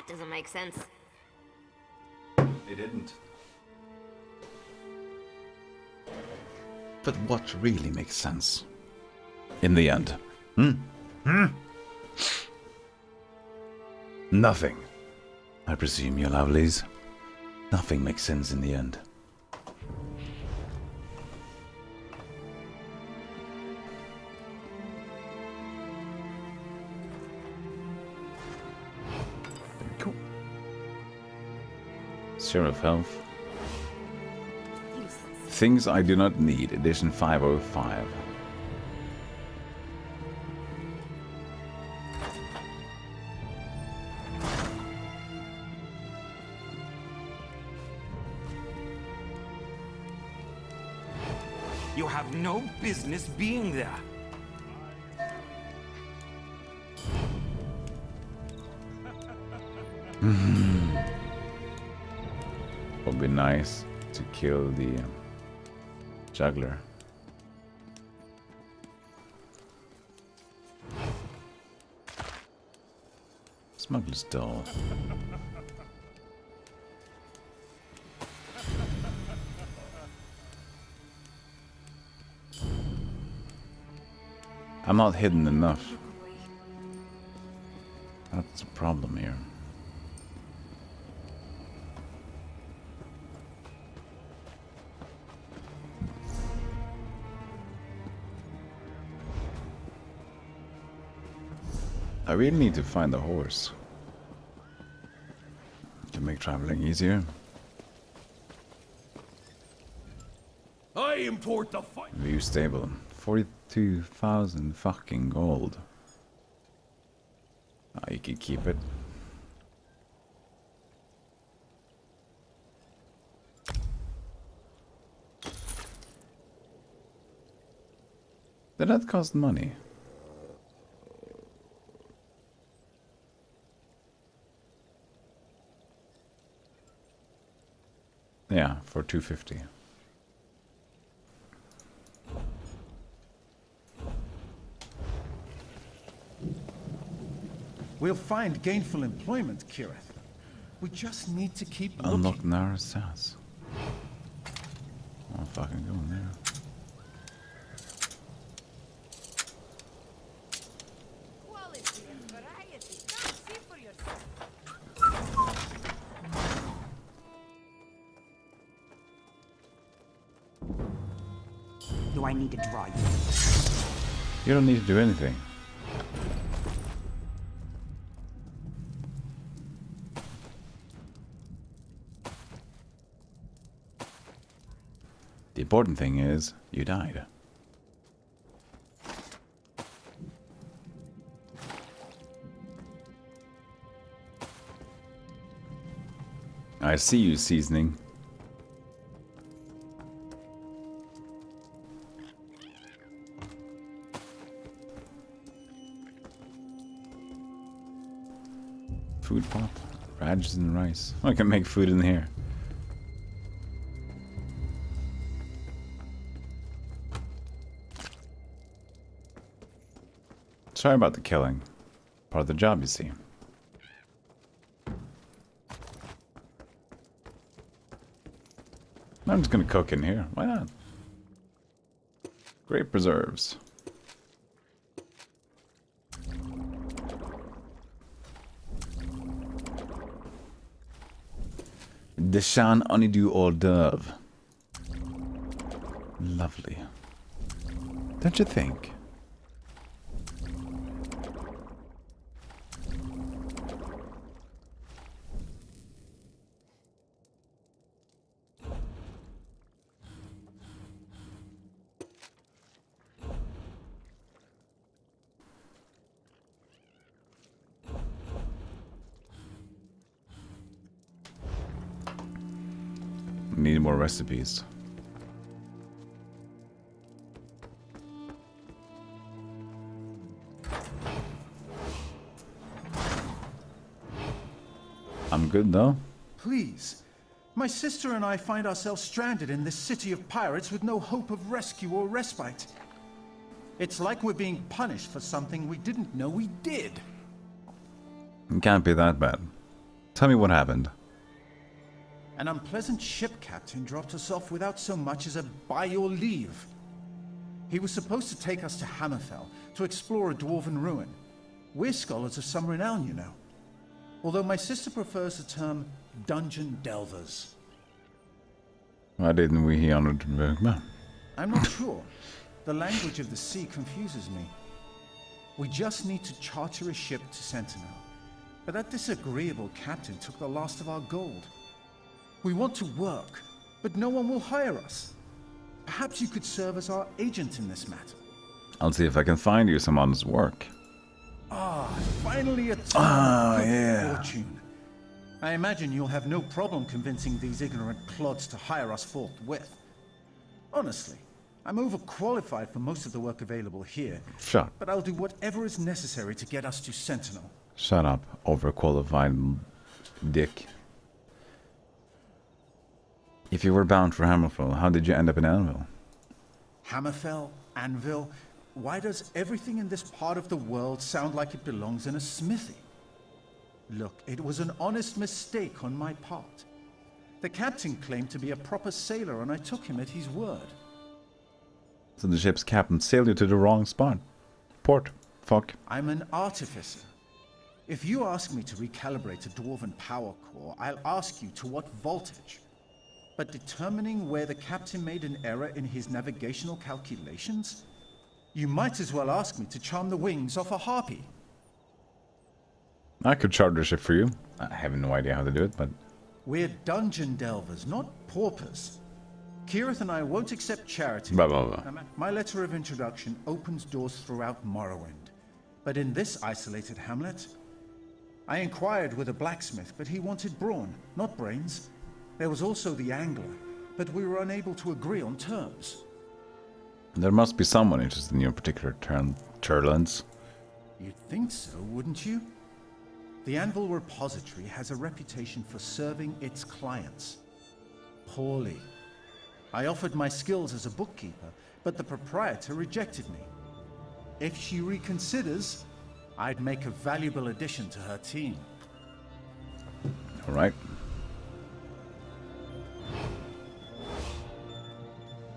That doesn't make sense. It didn't. But what really makes sense? In the end. Nothing. I presume, your lovelies. Nothing makes sense in the end. Cool. Zero of health. Things I do not need, edition 505. You have no business being there. Would be nice to kill the juggler. Smuggler's doll. I'm not hidden enough. That's the problem here. I really need to find the horse to make traveling easier. I import the fight. View stable. 42,000 fucking gold. Ah, you can keep it. Did that cost money? Yeah, for 250. We'll find gainful employment, Kirith. We just need to keep looking. Unlock Nara Sass. I'll fucking go in there. Quality and variety. Come see for yourself. Do I need to draw you? You don't need to do anything. The important thing is, you died. I see you, seasoning. Food pot, radishes and rice. I can make food in here. Sorry about the killing. Part of the job, you see. I'm just gonna cook in here. Why not? Great preserves. Deshan honeydew hors d'oeuvre. Lovely. Don't you think? Need more recipes. I'm good though. Please. My sister and I find ourselves stranded in this city of pirates with no hope of rescue or respite. It's like we're being punished for something we didn't know we did. It can't be that bad. Tell me what happened. An unpleasant ship captain dropped us off without so much as a by your leave. He was supposed to take us to Hammerfell to explore a dwarven ruin. We're scholars of some renown, you know. Although my sister prefers the term dungeon delvers. Why didn't we hear on it? I'm not sure. The language of the sea confuses me. We just need to charter a ship to Sentinel. But that disagreeable captain took the last of our gold. We want to work, but no one will hire us. Perhaps you could serve as our agent in this matter. I'll see if I can find you some honest work. Finally a time of good yeah. fortune. I imagine you'll have no problem convincing these ignorant clods to hire us forthwith. Honestly, I'm overqualified for most of the work available here. Shut. But I'll do whatever is necessary to get us to Sentinel. Shut up, overqualified dick. If you were bound for Hammerfell, how did you end up in Anvil? Hammerfell? Anvil? Why does everything in this part of the world sound like it belongs in a smithy? Look, it was an honest mistake on my part. The captain claimed to be a proper sailor and I took him at his word. So the ship's captain sailed you to the wrong spot. Port. Fuck. I'm an artificer. If you ask me to recalibrate a dwarven power core, I'll ask you to what voltage. But determining where the captain made an error in his navigational calculations? You might as well ask me to charm the wings off a harpy. I could charter a ship for you. I have no idea how to do it, but... We're dungeon delvers, not paupers. Kirith and I won't accept charity. Blah, blah, blah. My letter of introduction opens doors throughout Morrowind. But in this isolated hamlet, I inquired with a blacksmith, but he wanted brawn, not brains. There was also the angler, but we were unable to agree on terms. There must be someone interested in your particular turbulence. You'd think so, wouldn't you? The Anvil Repository has a reputation for serving its clients. Poorly. I offered my skills as a bookkeeper, but the proprietor rejected me. If she reconsiders, I'd make a valuable addition to her team. All right.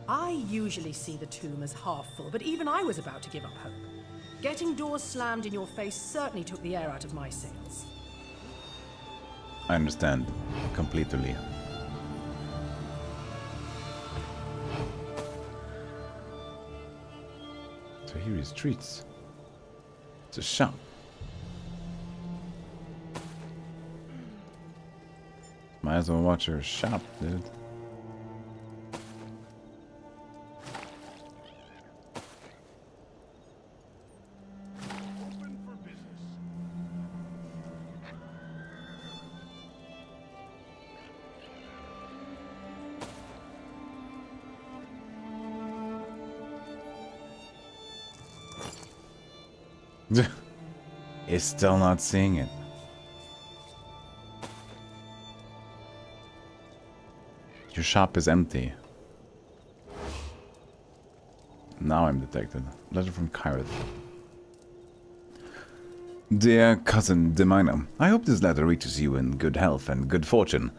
I usually see the tomb as half full, but even I was about to give up hope. Getting doors slammed in your face certainly took the air out of my sails. I understand. Completely. So here is streets. It's a shop. Might as well watch your shop, dude. It's still not seeing it. Your shop is empty. Now I'm detected. Letter from Kyrith. Dear cousin Demina, I hope this letter reaches you in good health and good fortune.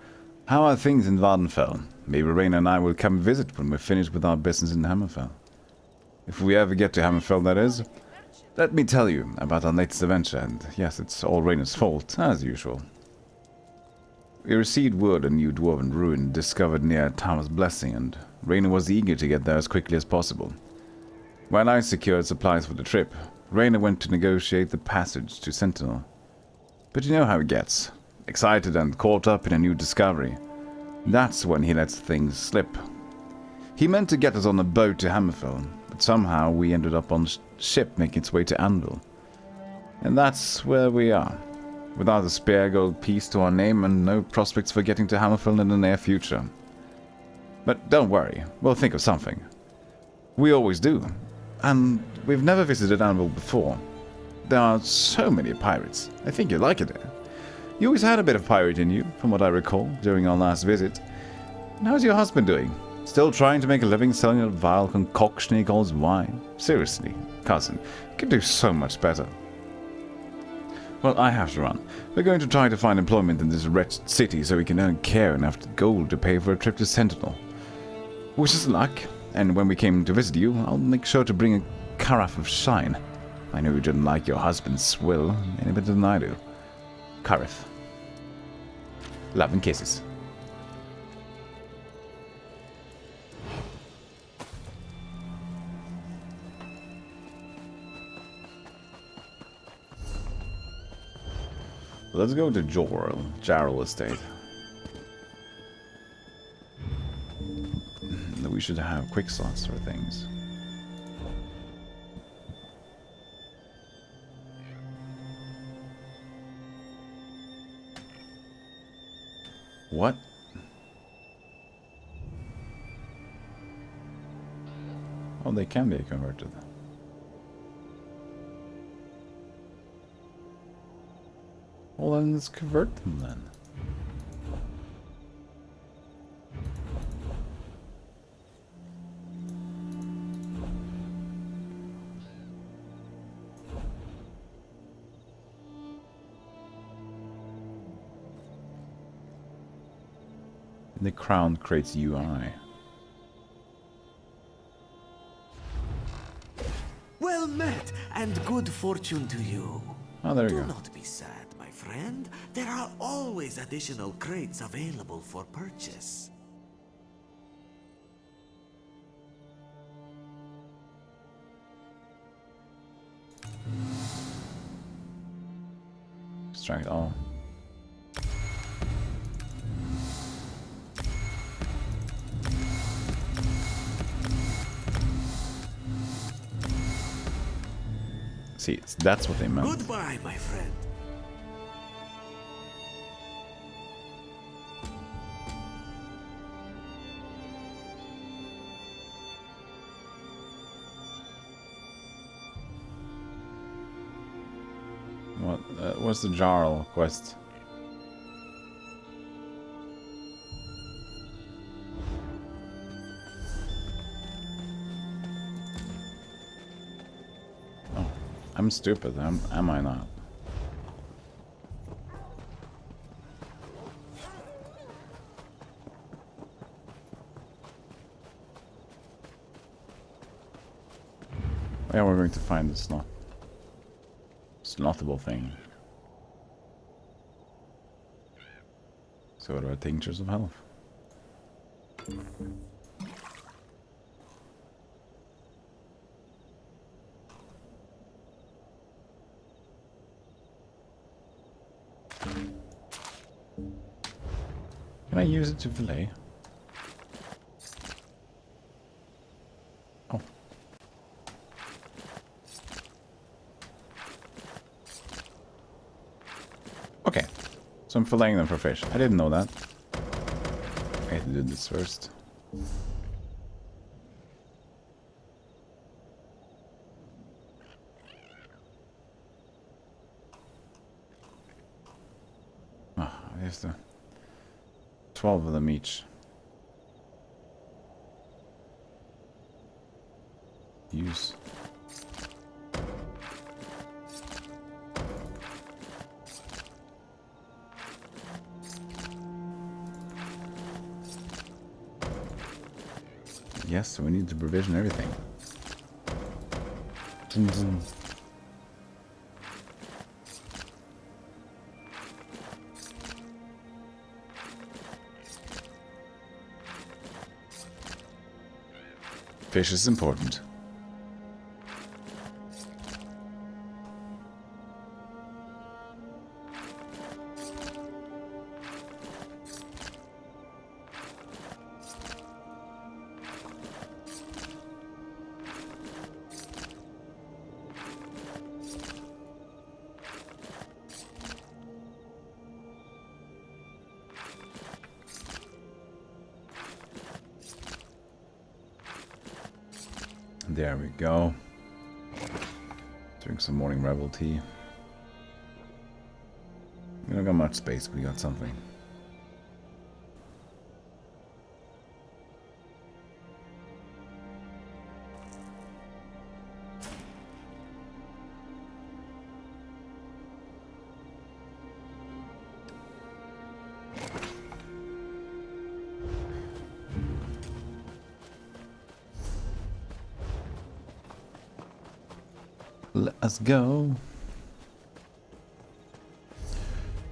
How are things in Vardenfell? Maybe Raina and I will come visit when we're finished with our business in Hammerfell. If we ever get to Hammerfell, that is. Let me tell you about our latest adventure, and yes, it's all Raina's fault, as usual. We received word a new dwarven ruin discovered near Tower's Blessing, and Raina was eager to get there as quickly as possible. While I secured supplies for the trip, Raina went to negotiate the passage to Sentinel. But you know how he gets. Excited and caught up in a new discovery. That's when he lets things slip. He meant to get us on a boat to Hammerfell, but somehow we ended up on a ship making its way to Anvil. And that's where we are. Without a spare gold piece to our name and no prospects for getting to Hammerfell in the near future. But don't worry, we'll think of something. We always do. And we've never visited Anvil before. There are so many pirates. I think you'd like it there. You always had a bit of pirate in you, from what I recall, during our last visit. And how's your husband doing? Still trying to make a living selling a vile concoction he calls wine? Seriously, cousin, you could do so much better. Well, I have to run. We're going to try to find employment in this wretched city so we can earn care enough gold to pay for a trip to Sentinel. Wish us luck, and when we came to visit you, I'll make sure to bring a carafe of shine. I know you didn't like your husband's swill any better than I do. Carafe. Love and kisses. Let's go to Jarol estate. We should have quick slots for things. What? Oh, they can be converted. Well, then let's convert them then. The crown creates UI. Well met, and good fortune to you. Oh, there you Do go. not be sad, my friend. There are always additional crates available for purchase. Extract all. See, that's what they meant. Goodbye, my friend. What's the Jarl quest? Oh, I'm stupid. Am I not? Yeah, we're going to find the slothable thing. So what about tinctures of health? Can I use it to fillet? Oh. Okay. So I'm filleting them for fish. I didn't know that. I had to do this first. Ah, I have to... 12 of them each. Use. Yes, so we need to provision everything. Fish is important. There we go. Drink some morning rebel tea. We don't got much space, but we got something. Let us go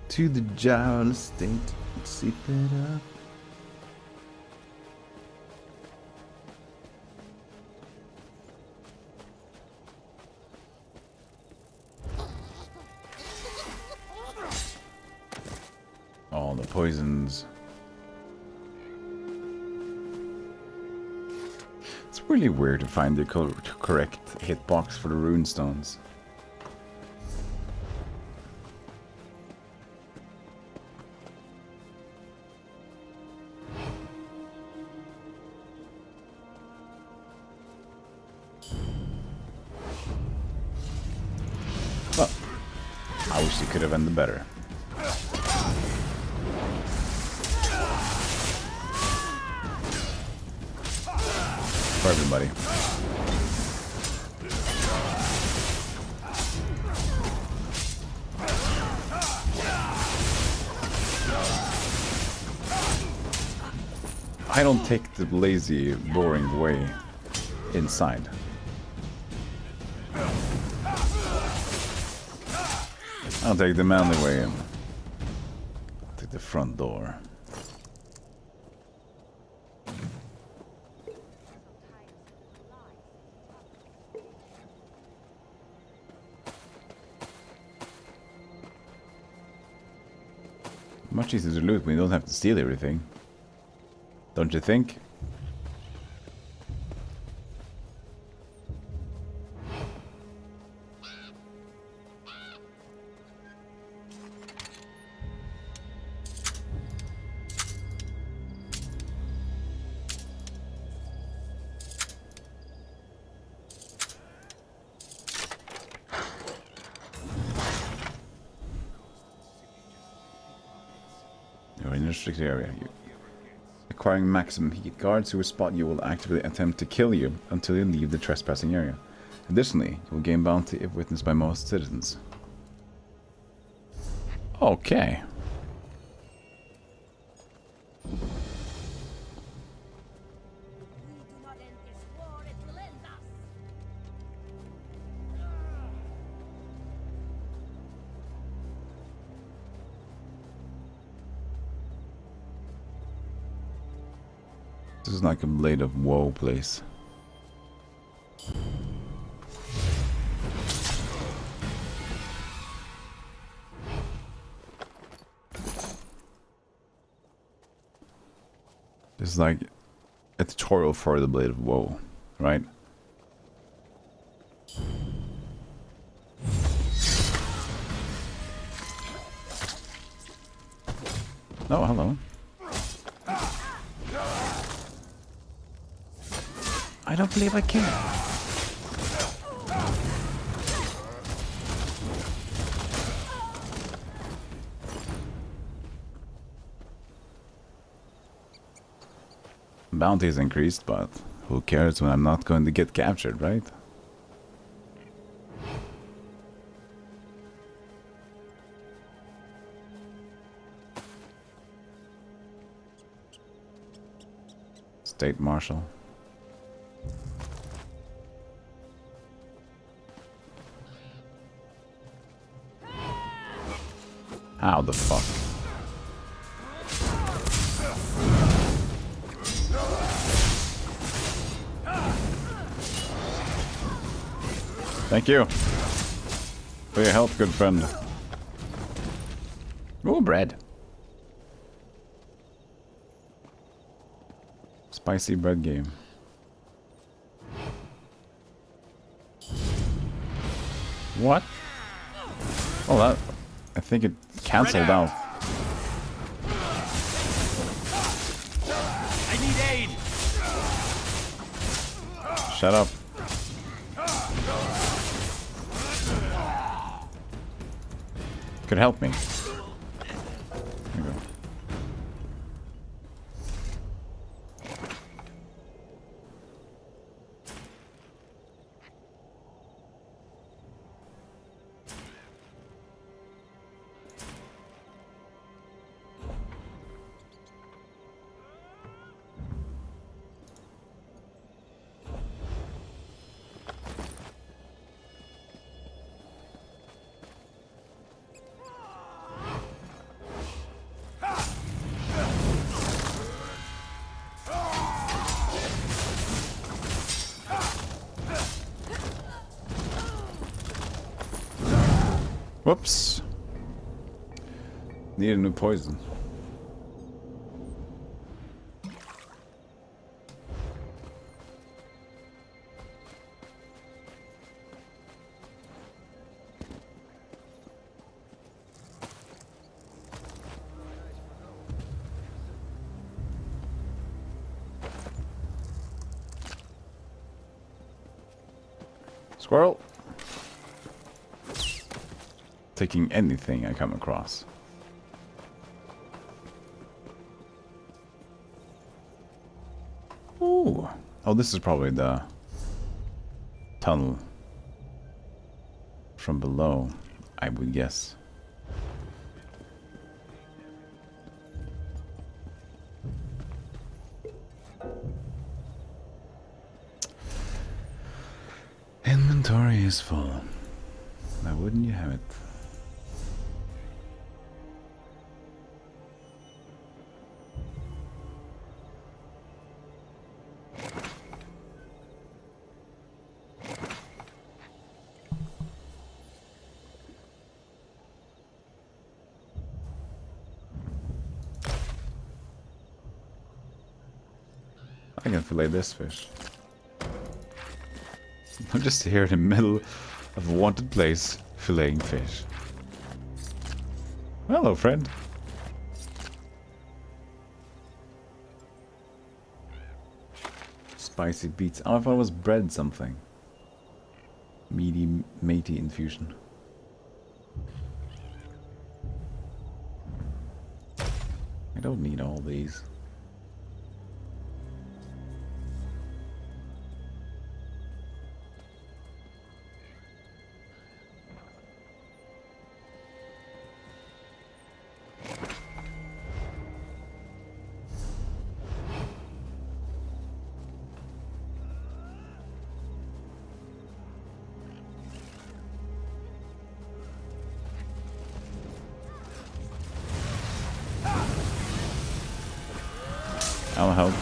to the Jarol estate. Sip it up. All the poisons. It's really weird to find the correct hitbox for the runestones. Well, I wish they could have ended better. For everybody. I don't take the lazy, boring way inside. I'll take the manly way in. I'll take the front door. Much easier to loot when you don't have to steal everything. Don't you think? You're in a restricted area. Acquiring maximum heat. Guards who spot you will actively attempt to kill you until you leave the trespassing area. Additionally, you will gain bounty if witnessed by most citizens. Okay. This is like a Blade of Woe place. This is like a tutorial for the Blade of Woe, right? Oh, hello. I don't believe I can. Bounty is increased, but who cares when I'm not going to get captured, right? State Marshal. How the fuck? Thank you for your help, good friend. Ooh, bread. Spicy bread game. What? Oh, that... I think it cancelled out. I need aid. Shut up. Could help me. There you go. Whoops. Need a new poison. Squirrel. Taking anything I come across. Ooh. Oh, this is probably the tunnel from below, I would guess. Inventory is full. Now wouldn't you have it? I can fillet this fish. I'm just here in the middle of a wanted place, filleting fish. Hello, friend. Spicy beets. Oh, I thought it was bread something. Meaty, matey infusion. I don't need all these. I'll help.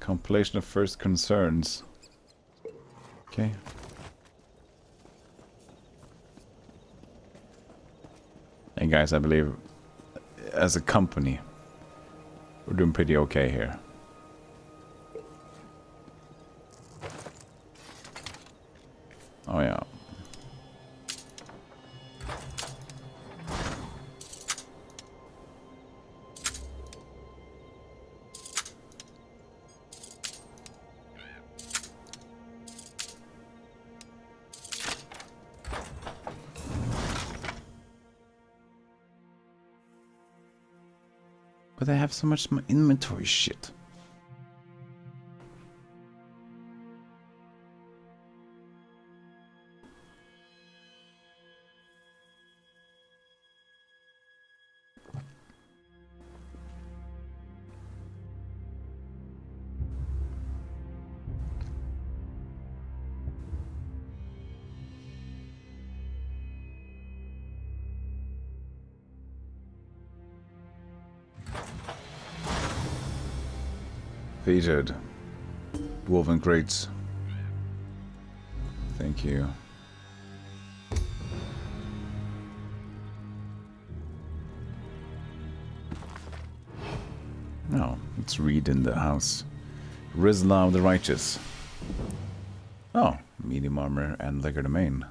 Compilation of first concerns. Okay. Hey guys, I believe as a company we're doing pretty okay here. Oh yeah. But I have so much inventory shit. Featured. Woven crates. Thank you. Now, let's read in the house. Rizla of the Righteous. Oh, medium armor and legerdemain.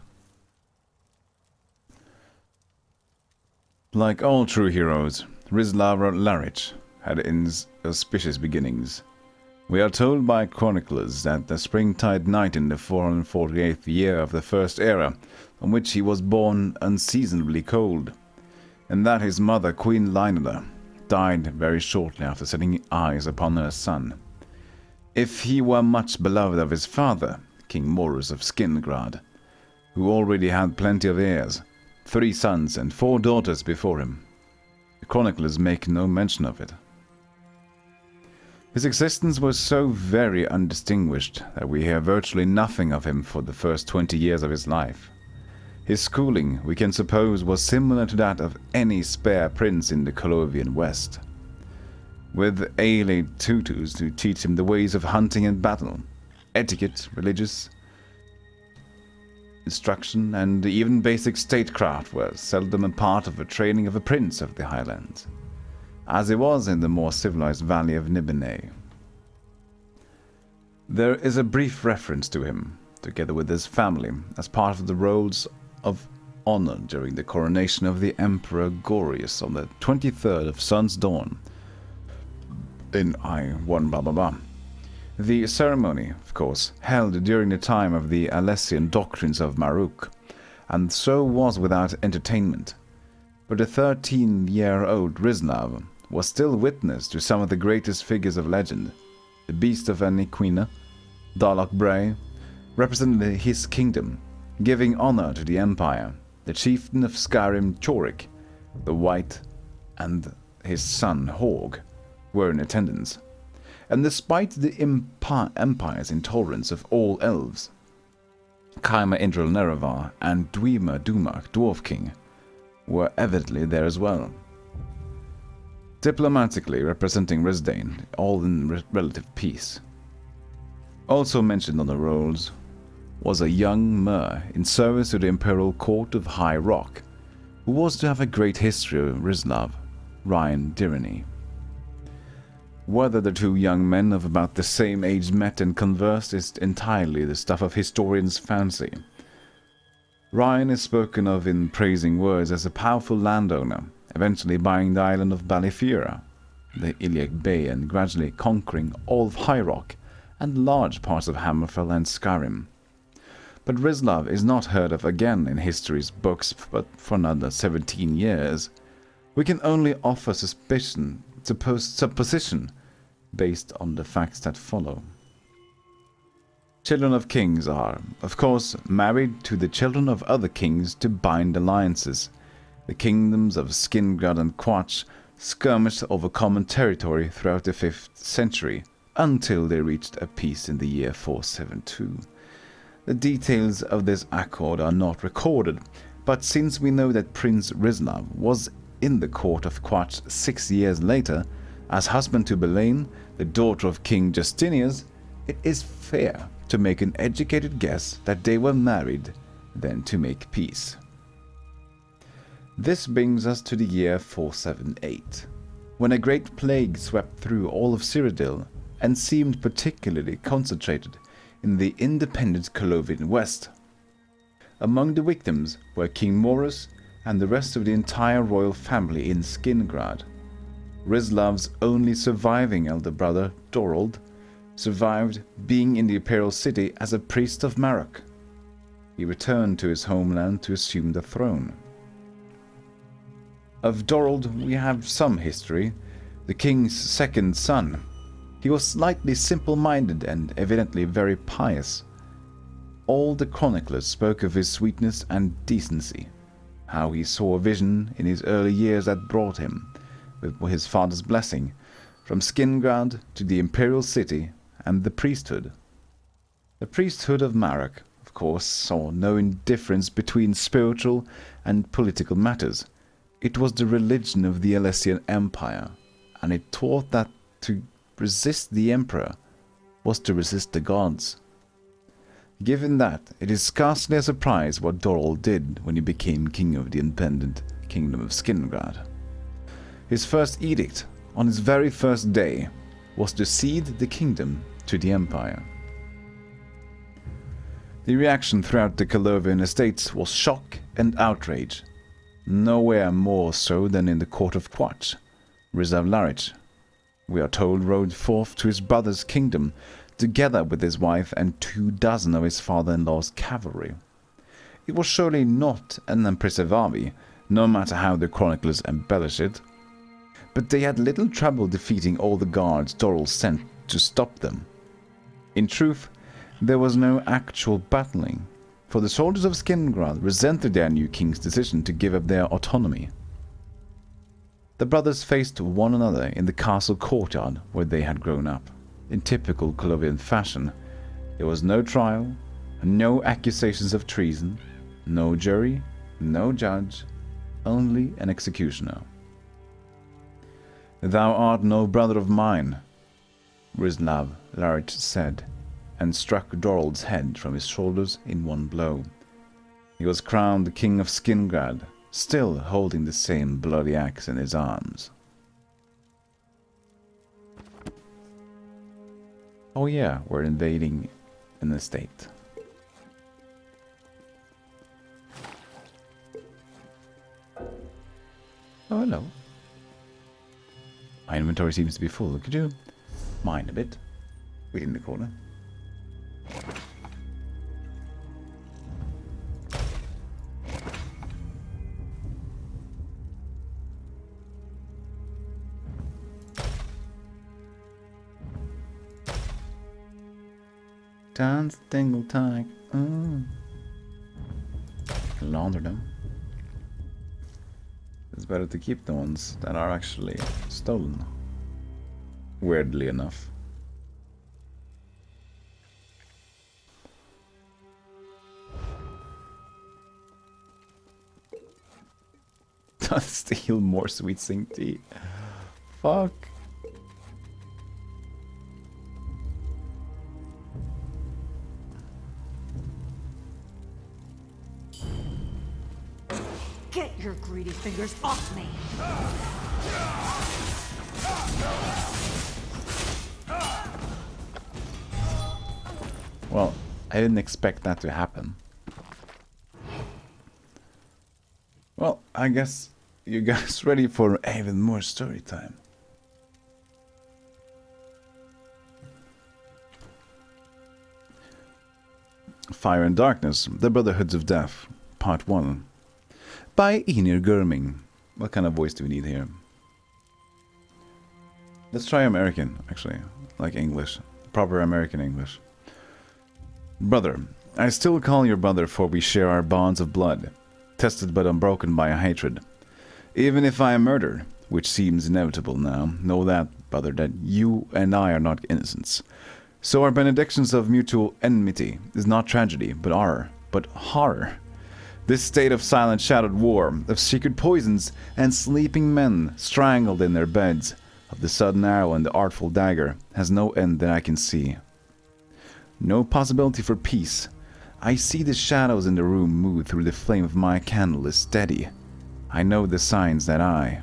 Like all true heroes, Rizla Larich had inauspicious beginnings. We are told by chroniclers that the springtide night in the 448th year of the First Era, on which he was born unseasonably cold, and that his mother, Queen Lynela, died very shortly after setting eyes upon her son. If he were much beloved of his father, King Morus of Skingrad, who already had plenty of heirs, 3 sons and 4 daughters before him, the chroniclers make no mention of it. His existence was so very undistinguished that we hear virtually nothing of him for the first 20 years of his life. His schooling, we can suppose, was similar to that of any spare prince in the Colovian West, with allied tutors to teach him the ways of hunting and battle, etiquette, religious, instruction, and even basic statecraft were seldom a part of the training of a prince of the Highlands, as it was in the more civilized valley of Nibene. There is a brief reference to him, together with his family, as part of the rolls of honor during the coronation of the Emperor Gorius on the 23rd of Sun's Dawn in I-1 blah blah blah. The ceremony, of course, held during the time of the Alessian doctrines of Maruk, and so was without entertainment. But the 13-year-old Rislav was still witness to some of the greatest figures of legend. The Beast of Aniquina, Darlock Bray, represented his kingdom, giving honor to the Empire. The chieftain of Skyrim, Chorik, the White, and his son Horg were in attendance. And despite the Empire's intolerance of all elves, Kaima Indral Nerevar and Dwemer Dumak, Dwarf King, were evidently there as well. Diplomatically representing Risdane, all in relative peace. Also mentioned on the rolls was a young Mer in service to the Imperial Court of High Rock, who was to have a great history of Rislav, Ryan Dirany. Whether the two young men of about the same age met and conversed is entirely the stuff of historians' fancy. Ryan is spoken of in praising words as a powerful landowner, eventually buying the island of Balifira, the Iliac Bay, and gradually conquering all of High Rock and large parts of Hammerfell and Skyrim. But Rislav is not heard of again in history's books but for another 17 years. We can only offer supposition based on the facts that follow. Children of kings are, of course, married to the children of other kings to bind alliances. The kingdoms of Skingrad and Quach skirmished over common territory throughout the 5th century, until they reached a peace in the year 472. The details of this accord are not recorded, but since we know that Prince Rislav was in the court of Quach 6 years later, as husband to Belaine, the daughter of King Justinius, it is fair to make an educated guess that they were married, then to make peace. This brings us to the year 478, when a great plague swept through all of Cyrodiil and seemed particularly concentrated in the independent Colovian West. Among the victims were King Morus and the rest of the entire royal family in Skingrad. Rislav's only surviving elder brother, Dorold, survived being in the imperial city as a priest of Marok. He returned to his homeland to assume the throne. Of Dorold we have some history, the king's second son. He was slightly simple-minded and evidently very pious. All the chroniclers spoke of his sweetness and decency, how he saw a vision in his early years that brought him, with his father's blessing, from Skingrad to the imperial city and the priesthood. The priesthood of Marok, of course, saw no indifference between spiritual and political matters. It was the religion of the Alessian Empire, and it taught that to resist the emperor was to resist the gods. Given that, it is scarcely a surprise what Dorol did when he became king of the independent kingdom of Skingrad. His first edict, on his very first day, was to cede the kingdom to the empire. The reaction throughout the Colovian estates was shock and outrage, nowhere more so than in the court of Quach. Rizav Larich, we are told, rode forth to his brother's kingdom, together with his wife and 24 of his father-in-law's cavalry. It was surely not an Empressivavi, no matter how the chroniclers embellish it, but they had little trouble defeating all the guards Dorol sent to stop them. In truth, there was no actual battling, for the soldiers of Skingrad resented their new king's decision to give up their autonomy. The brothers faced one another in the castle courtyard where they had grown up. In typical Colovian fashion, there was no trial, no accusations of treason, no jury, no judge, only an executioner. "Thou art no brother of mine," Rislav Larich said, and struck Dorold's head from his shoulders in one blow. He was crowned the King of Skingrad, still holding the same bloody axe in his arms. Oh yeah, we're invading an estate. Oh, hello. My inventory seems to be full. Could you mine a bit? Wait in the corner. Dance, dingle, tag. Launder them. It's better to keep the ones that are actually stolen. Weirdly enough. Steal more sweet sing tea. Fuck. Get your greedy fingers off me! Well, I didn't expect that to happen. Well, I guess you guys ready for even more story time. Fire and Darkness, The Brotherhoods of Death, Part 1. By Enir Gurming. What kind of voice do we need here? Let's try American, actually. Like English. Proper American English. Brother, I still call your brother, for we share our bonds of blood, tested but unbroken by a hatred. Even if I am murdered, which seems inevitable now, know that, brother, that you and I are not innocents. So our benedictions of mutual enmity is not tragedy, but horror. This state of silent shadowed war, of secret poisons, and sleeping men strangled in their beds, of the sudden arrow and the artful dagger, has no end that I can see. No possibility for peace. I see the shadows in the room move through the flame of my candle is steady. I know the signs that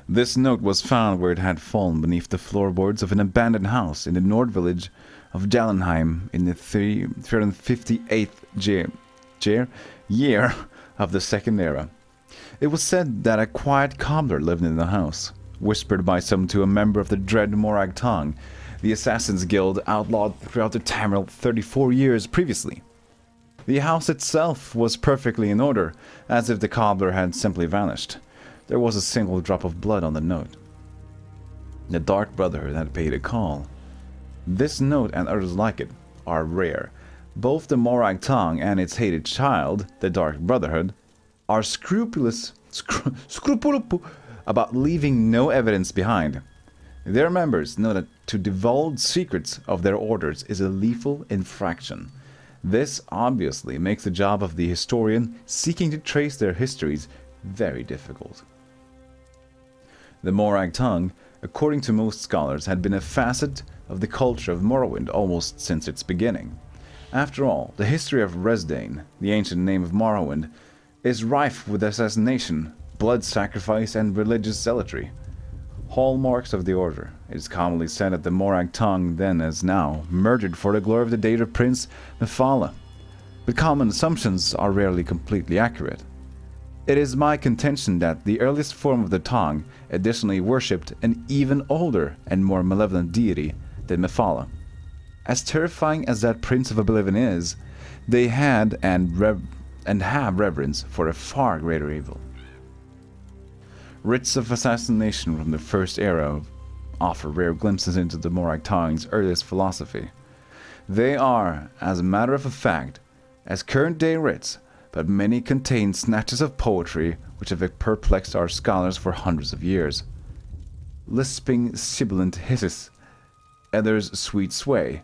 This note was found where it had fallen beneath the floorboards of an abandoned house in the Nord village of Jallenheim in the 358th year of the Second Era. It was said that a quiet cobbler lived in the house, whispered by some to a member of the dread Morag Tong, the Assassin's Guild outlawed throughout the Tamriel 34 years previously. The house itself was perfectly in order, as if the cobbler had simply vanished. There was a single drop of blood on the note. The Dark Brotherhood had paid a call. This note and others like it are rare. Both the Morag Tong and its hated child, the Dark Brotherhood, are scrupulous about leaving no evidence behind. Their members know that to divulge secrets of their orders is a lethal infraction. This obviously makes the job of the historian seeking to trace their histories very difficult. The Morag Tong, according to most scholars, had been a facet of the culture of Morrowind almost since its beginning. After all, the history of Resdayn, the ancient name of Morrowind, is rife with assassination, blood sacrifice, and religious zealotry. Hallmarks of the order. It is commonly said that the Morag Tong, then as now, murdered for the glory of the date of Prince Mephala. But common assumptions are rarely completely accurate. It is my contention that the earliest form of the Tong additionally worshipped an even older and more malevolent deity than Mephala. As terrifying as that Prince of Oblivion is, they had and have reverence for a far greater evil. Writs of assassination from the First Era offer rare glimpses into the Morag Tong's earliest philosophy. They are, as a matter of fact, as current-day writs, but many contain snatches of poetry which have perplexed our scholars for hundreds of years. Lisping sibilant hisses, others sweet sway,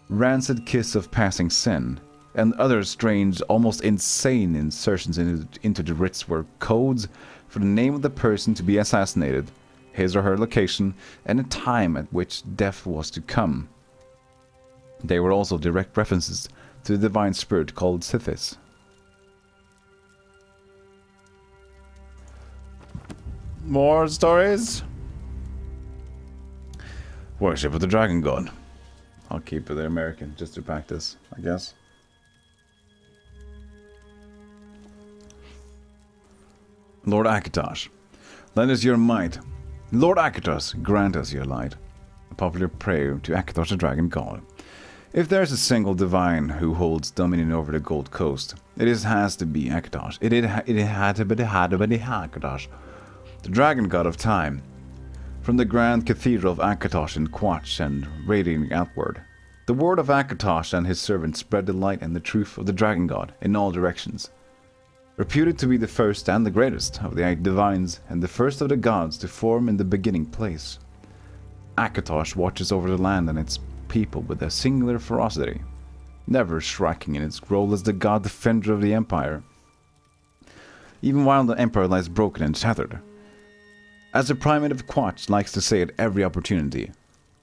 rancid kiss of passing sin, and other strange, almost insane insertions into the writs were codes for the name of the person to be assassinated, his or her location, and the time at which death was to come. They were also direct references to the divine spirit called Sithis. More stories? Worship of the Dragon God. I'll keep it American just to practice, I guess. Lord Akatosh, lend us your might. Lord Akatosh, grant us your light. A popular prayer to Akatosh the Dragon God. If there is a single divine who holds dominion over the Gold Coast, has to be Akatosh. It had to be Akatosh, the Dragon God of Time. From the Grand Cathedral of Akatosh in Quach and radiating outward, the word of Akatosh and his servants spread the light and the truth of the Dragon God in all directions. Reputed to be the first and the greatest of the 8 divines and the first of the gods to form in the beginning place, Akatosh watches over the land and its people with a singular ferocity, never shrinking in its role as the god defender of the empire, even while the empire lies broken and shattered. As the primate of Quach likes to say at every opportunity,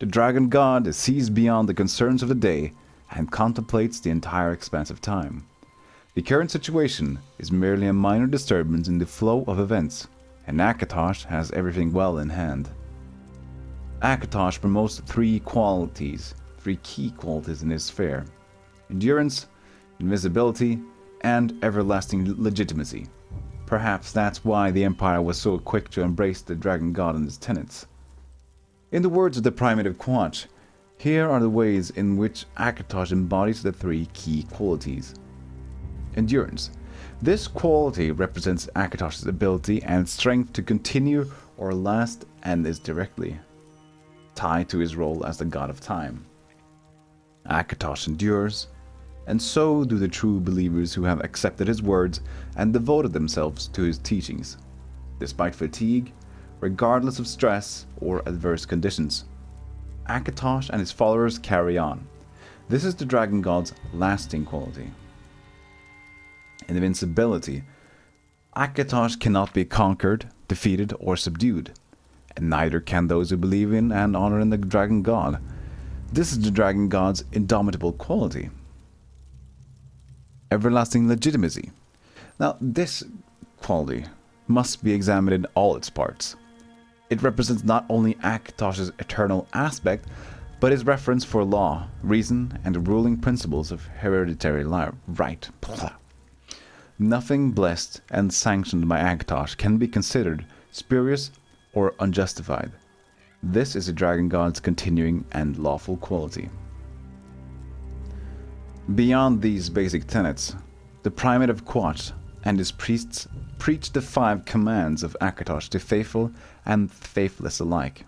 the Dragon God sees beyond the concerns of the day and contemplates the entire expanse of time. The current situation is merely a minor disturbance in the flow of events, and Akatosh has everything well in hand. Akatosh promotes 3 key qualities in his sphere: endurance, invisibility, and everlasting legitimacy. Perhaps that's why the Empire was so quick to embrace the Dragon God and his tenets. In the words of the Primate of Quach, here are the ways in which Akatosh embodies the 3 key qualities. Endurance. This quality represents Akatosh's ability and strength to continue or last and is directly tied to his role as the God of Time. Akatosh endures, and so do the true believers who have accepted his words and devoted themselves to his teachings, despite fatigue, regardless of stress or adverse conditions. Akatosh and his followers carry on. This is the Dragon God's lasting quality. Invincibility. Akatosh cannot be conquered, defeated, or subdued, and neither can those who believe in and honor in the Dragon God. This is the Dragon God's indomitable quality. Everlasting legitimacy. Now, this quality must be examined in all its parts. It represents not only Akatosh's eternal aspect, but his reference for law, reason, and the ruling principles of hereditary right. Nothing blessed and sanctioned by Akatosh can be considered spurious or unjustified. This is the Dragon God's continuing and lawful quality. Beyond these basic tenets, the Primate of Quach and his priests preach the 5 commands of Akatosh to faithful and faithless alike.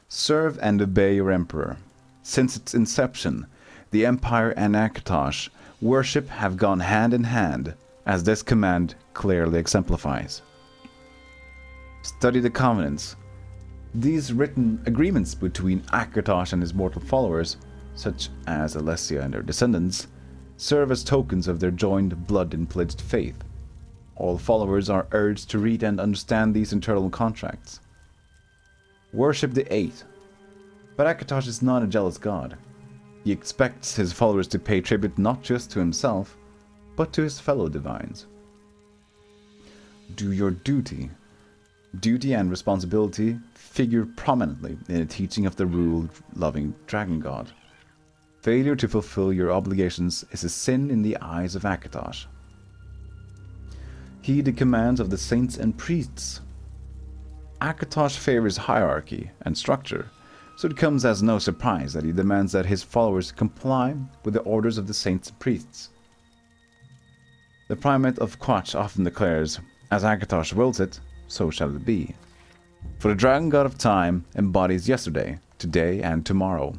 Serve and obey your emperor. Since its inception, the Empire and Akatosh worship have gone hand in hand, as this command clearly exemplifies. Study the covenants. These written agreements between Akatosh and his mortal followers, such as Alessia and her descendants, serve as tokens of their joined blood and pledged faith. All followers are urged to read and understand these internal contracts. Worship the 8. But Akatosh is not a jealous god. He expects his followers to pay tribute not just to himself, but to his fellow divines. Do your duty. Duty and responsibility figure prominently in the teaching of the rule-loving Dragon God. Failure to fulfill your obligations is a sin in the eyes of Akatosh. Heed the commands of the saints and priests. Akatosh favors hierarchy and structure, so it comes as no surprise that he demands that his followers comply with the orders of the saints and priests. The Primate of Quach often declares, as Akatosh wills it, so shall it be. For the Dragon God of Time embodies yesterday, today, and tomorrow,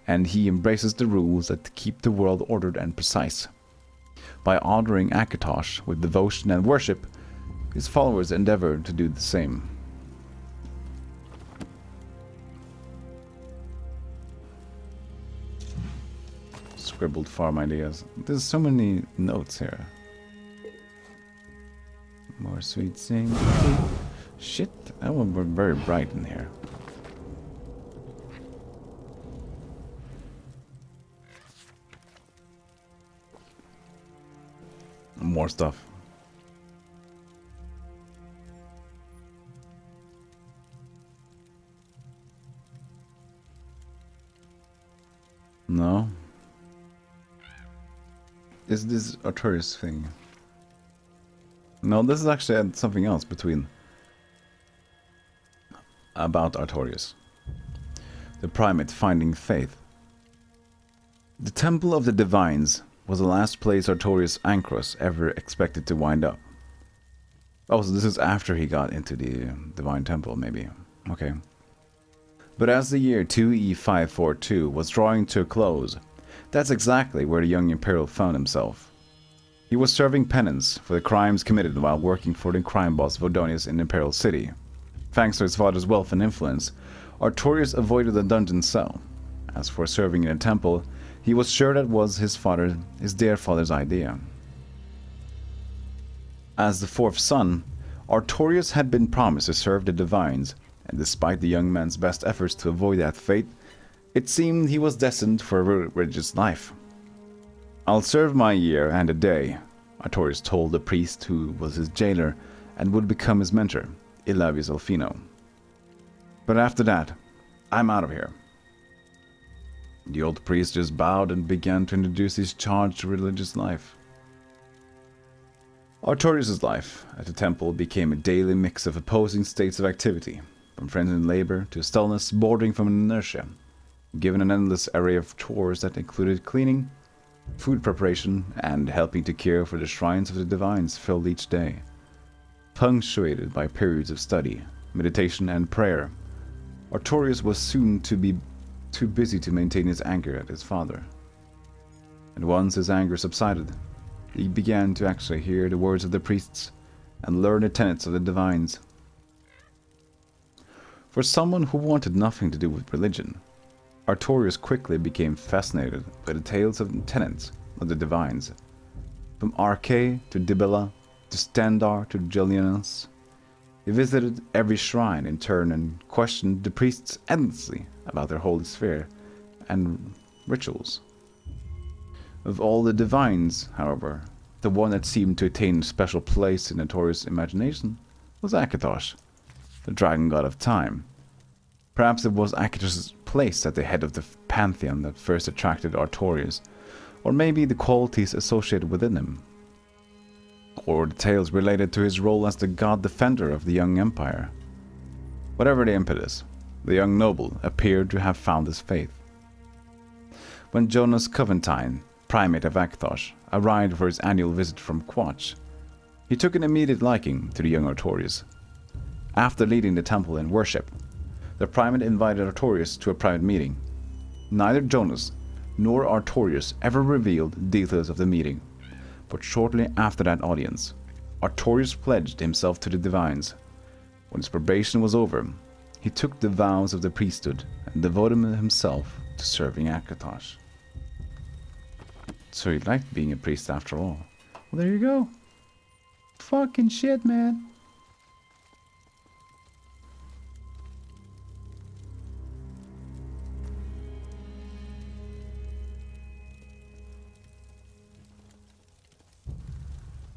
and he embraces the rules that keep the world ordered and precise. By honoring Akatosh with devotion and worship, his followers endeavor to do the same. Scribbled farm ideas. There's so many notes here. More sweet sing. Shit, that one were very bright in here. more stuff. No. Is this Artorias thing? No, this is actually something else about Artorias. The primate finding faith. The Temple of the Divines was the last place Artorias Ankros ever expected to wind up. Oh, so this is after he got into the Divine Temple, maybe. Okay. But as the year 2E542 was drawing to a close, that's exactly where the young Imperial found himself. He was serving penance for the crimes committed while working for the crime boss Vodonius in Imperial City. Thanks to his father's wealth and influence, Artorias avoided the dungeon cell. As for serving in a temple, he was sure that was his dear father's idea. As the fourth son, Artorias had been promised to serve the Divines, and despite the young man's best efforts to avoid that fate, it seemed he was destined for a religious life. "I'll serve my year and a day," Artorias told the priest who was his jailer and would become his mentor, Ilavius Alfino. "But after that, I'm out of here." The old priest just bowed and began to introduce his charged religious life. Artorias' life at the temple became a daily mix of opposing states of activity, from frenzied labor to stillness bordering from inertia, given an endless array of chores that included cleaning, food preparation, and helping to care for the shrines of the Divines filled each day. Punctuated by periods of study, meditation, and prayer, Artorias was soon to be too busy to maintain his anger at his father. And once his anger subsided, he began to actually hear the words of the priests and learn the tenets of the Divines. For someone who wanted nothing to do with religion, Artorias quickly became fascinated by the tales of the tenets of the Divines. From Arche to Dibella to Standar to Gellianus, he visited every shrine in turn and questioned the priests endlessly about their holy sphere and rituals. Of all the Divines, however, the one that seemed to attain a special place in Artorias' imagination was Akatosh, the dragon god of time. Perhaps it was Akatosh's place at the head of the pantheon that first attracted Artorias, or maybe the qualities associated within him, or the tales related to his role as the god defender of the young empire. Whatever the impetus, the young noble appeared to have found his faith. When Jonas Coventine, primate of Akatosh, arrived for his annual visit from Quatch, he took an immediate liking to the young Artorias. After leading the temple in worship, the primate invited Artorias to a private meeting. Neither Jonas nor Artorias ever revealed details of the meeting, but shortly after that audience, Artorias pledged himself to the Divines. When his probation was over, he took the vows of the priesthood and devoted himself to serving Akatosh. So he liked being a priest after all. Well, there you go. Fucking shit, man.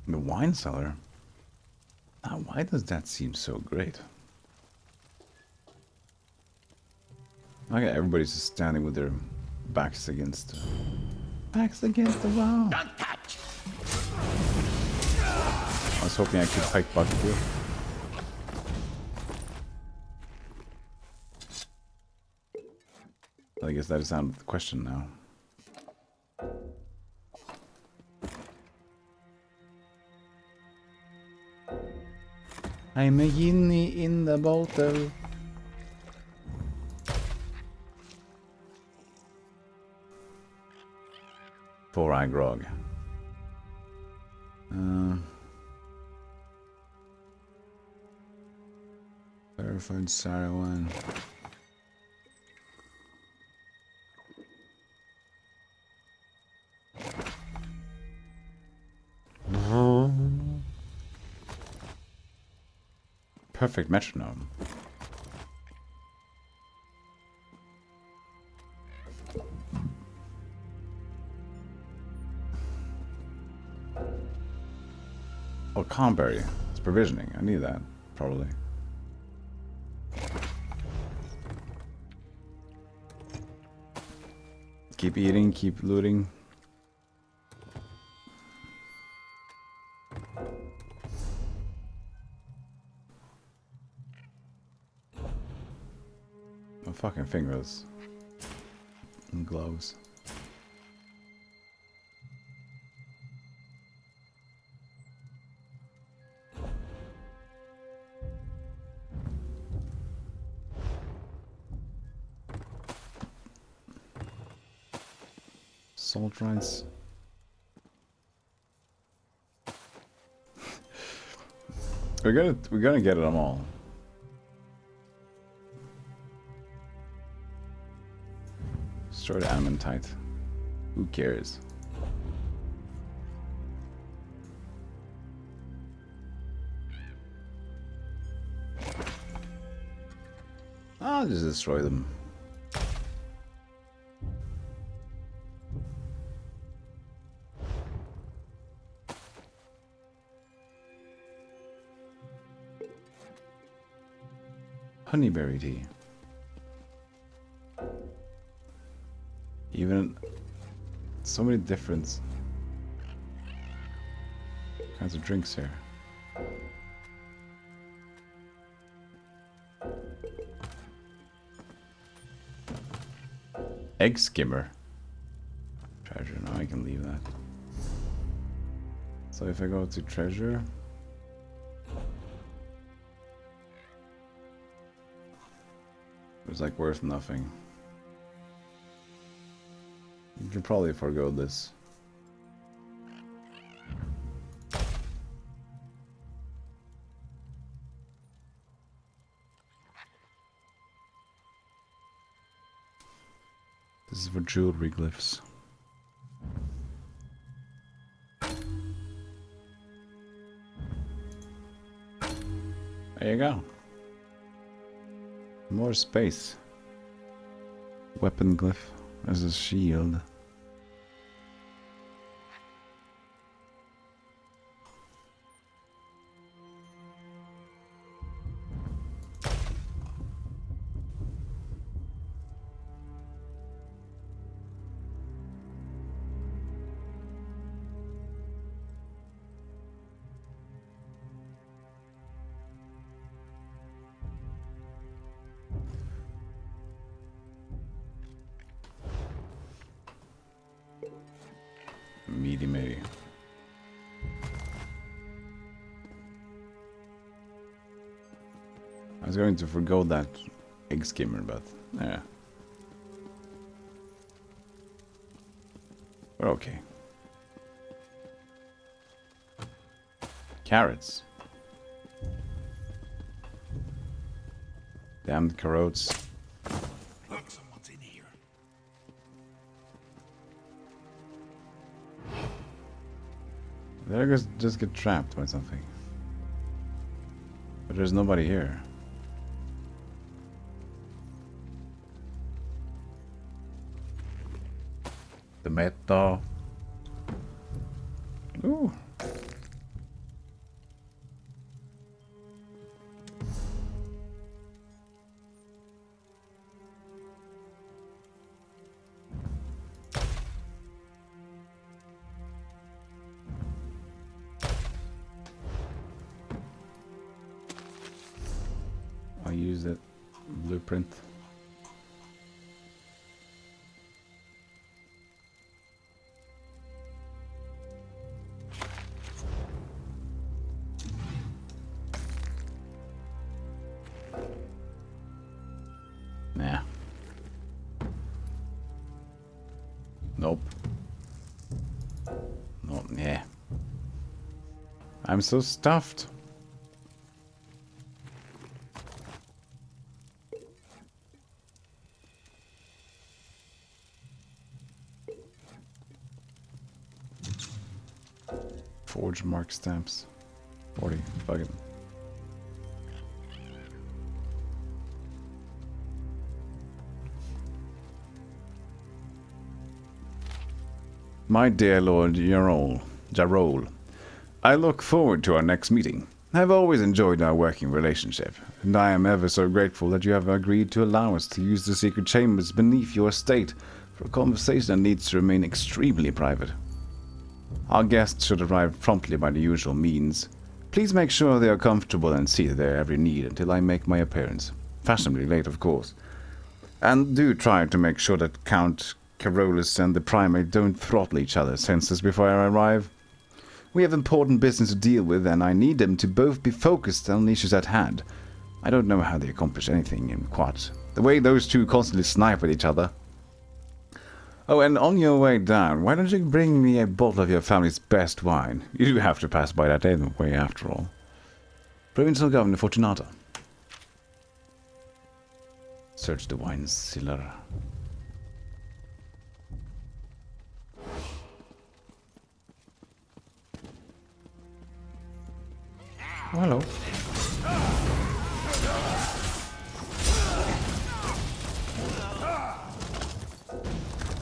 The wine cellar? Now, why does that seem so great? Okay, everybody's just standing with their backs against the wall. Don't touch! I was hoping I could pike bucket here. I guess that is out of the question now. I'm a genie in the bottle. Four-eye grog. Verified Saruman. Perfect metronome. Oh, Comberry. It's provisioning. I need that, probably. Keep eating, keep looting. My fucking fingers. And gloves. Salt rinds. we're gonna get them all. Destroy the adamantite. Who cares? I'll just destroy them. Honeyberry tea. Even so many different kinds of drinks here. Egg skimmer. Treasure. No, I can leave that. So if I go to treasure. It's like worth nothing. You can probably forgo this. This is for jewelry glyphs. There you go. More space. Weapon glyph as a shield. Meaty maybe. I was going to forgo that egg skimmer, but yeah. We're okay. Carrots. Damned carrots. Look, someone's in here. Did I just get trapped by something? But there's nobody here. The meta. Ooh. I'll use that blueprint. Nah. Nope. No, yeah. I'm so stuffed. Forge mark stamps. 40. Fuck it. My dear Lord Jarol, I look forward to our next meeting. I've always enjoyed our working relationship, and I am ever so grateful that you have agreed to allow us to use the secret chambers beneath your estate for a conversation that needs to remain extremely private. Our guests should arrive promptly by the usual means. Please make sure they are comfortable and see to their every need until I make my appearance. Fashionably late, of course. And do try to make sure that Count Carolus and the Primate don't throttle each other's senses before I arrive. We have important business to deal with, and I need them to both be focused on the issues at hand. I don't know how they accomplish anything in Quat. The way those two constantly snipe at each other. Oh, and on your way down, why don't you bring me a bottle of your family's best wine? You do have to pass by that anyway, after all. Provincial Governor Fortunata. Search the wine cellar. Oh, hello.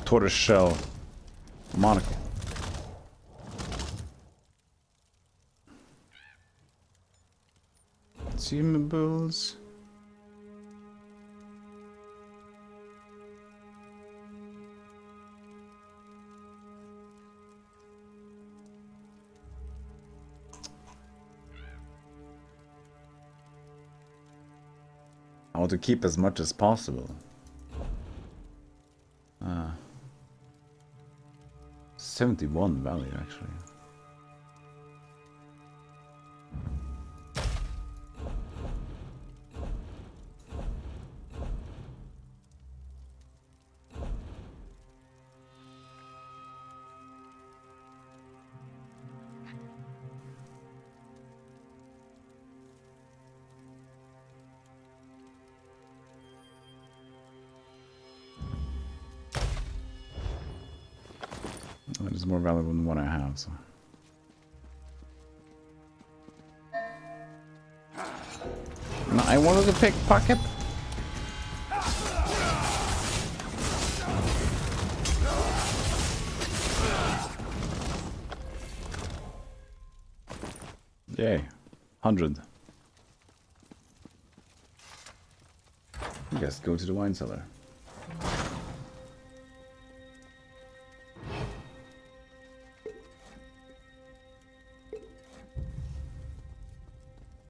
Tortoise shell monocle. Consumables. I want to keep as much as possible. 71 value, actually. That is more valuable than what I have, so. No, I wanted to pickpocket. Yay. 100. I guess go to the wine cellar.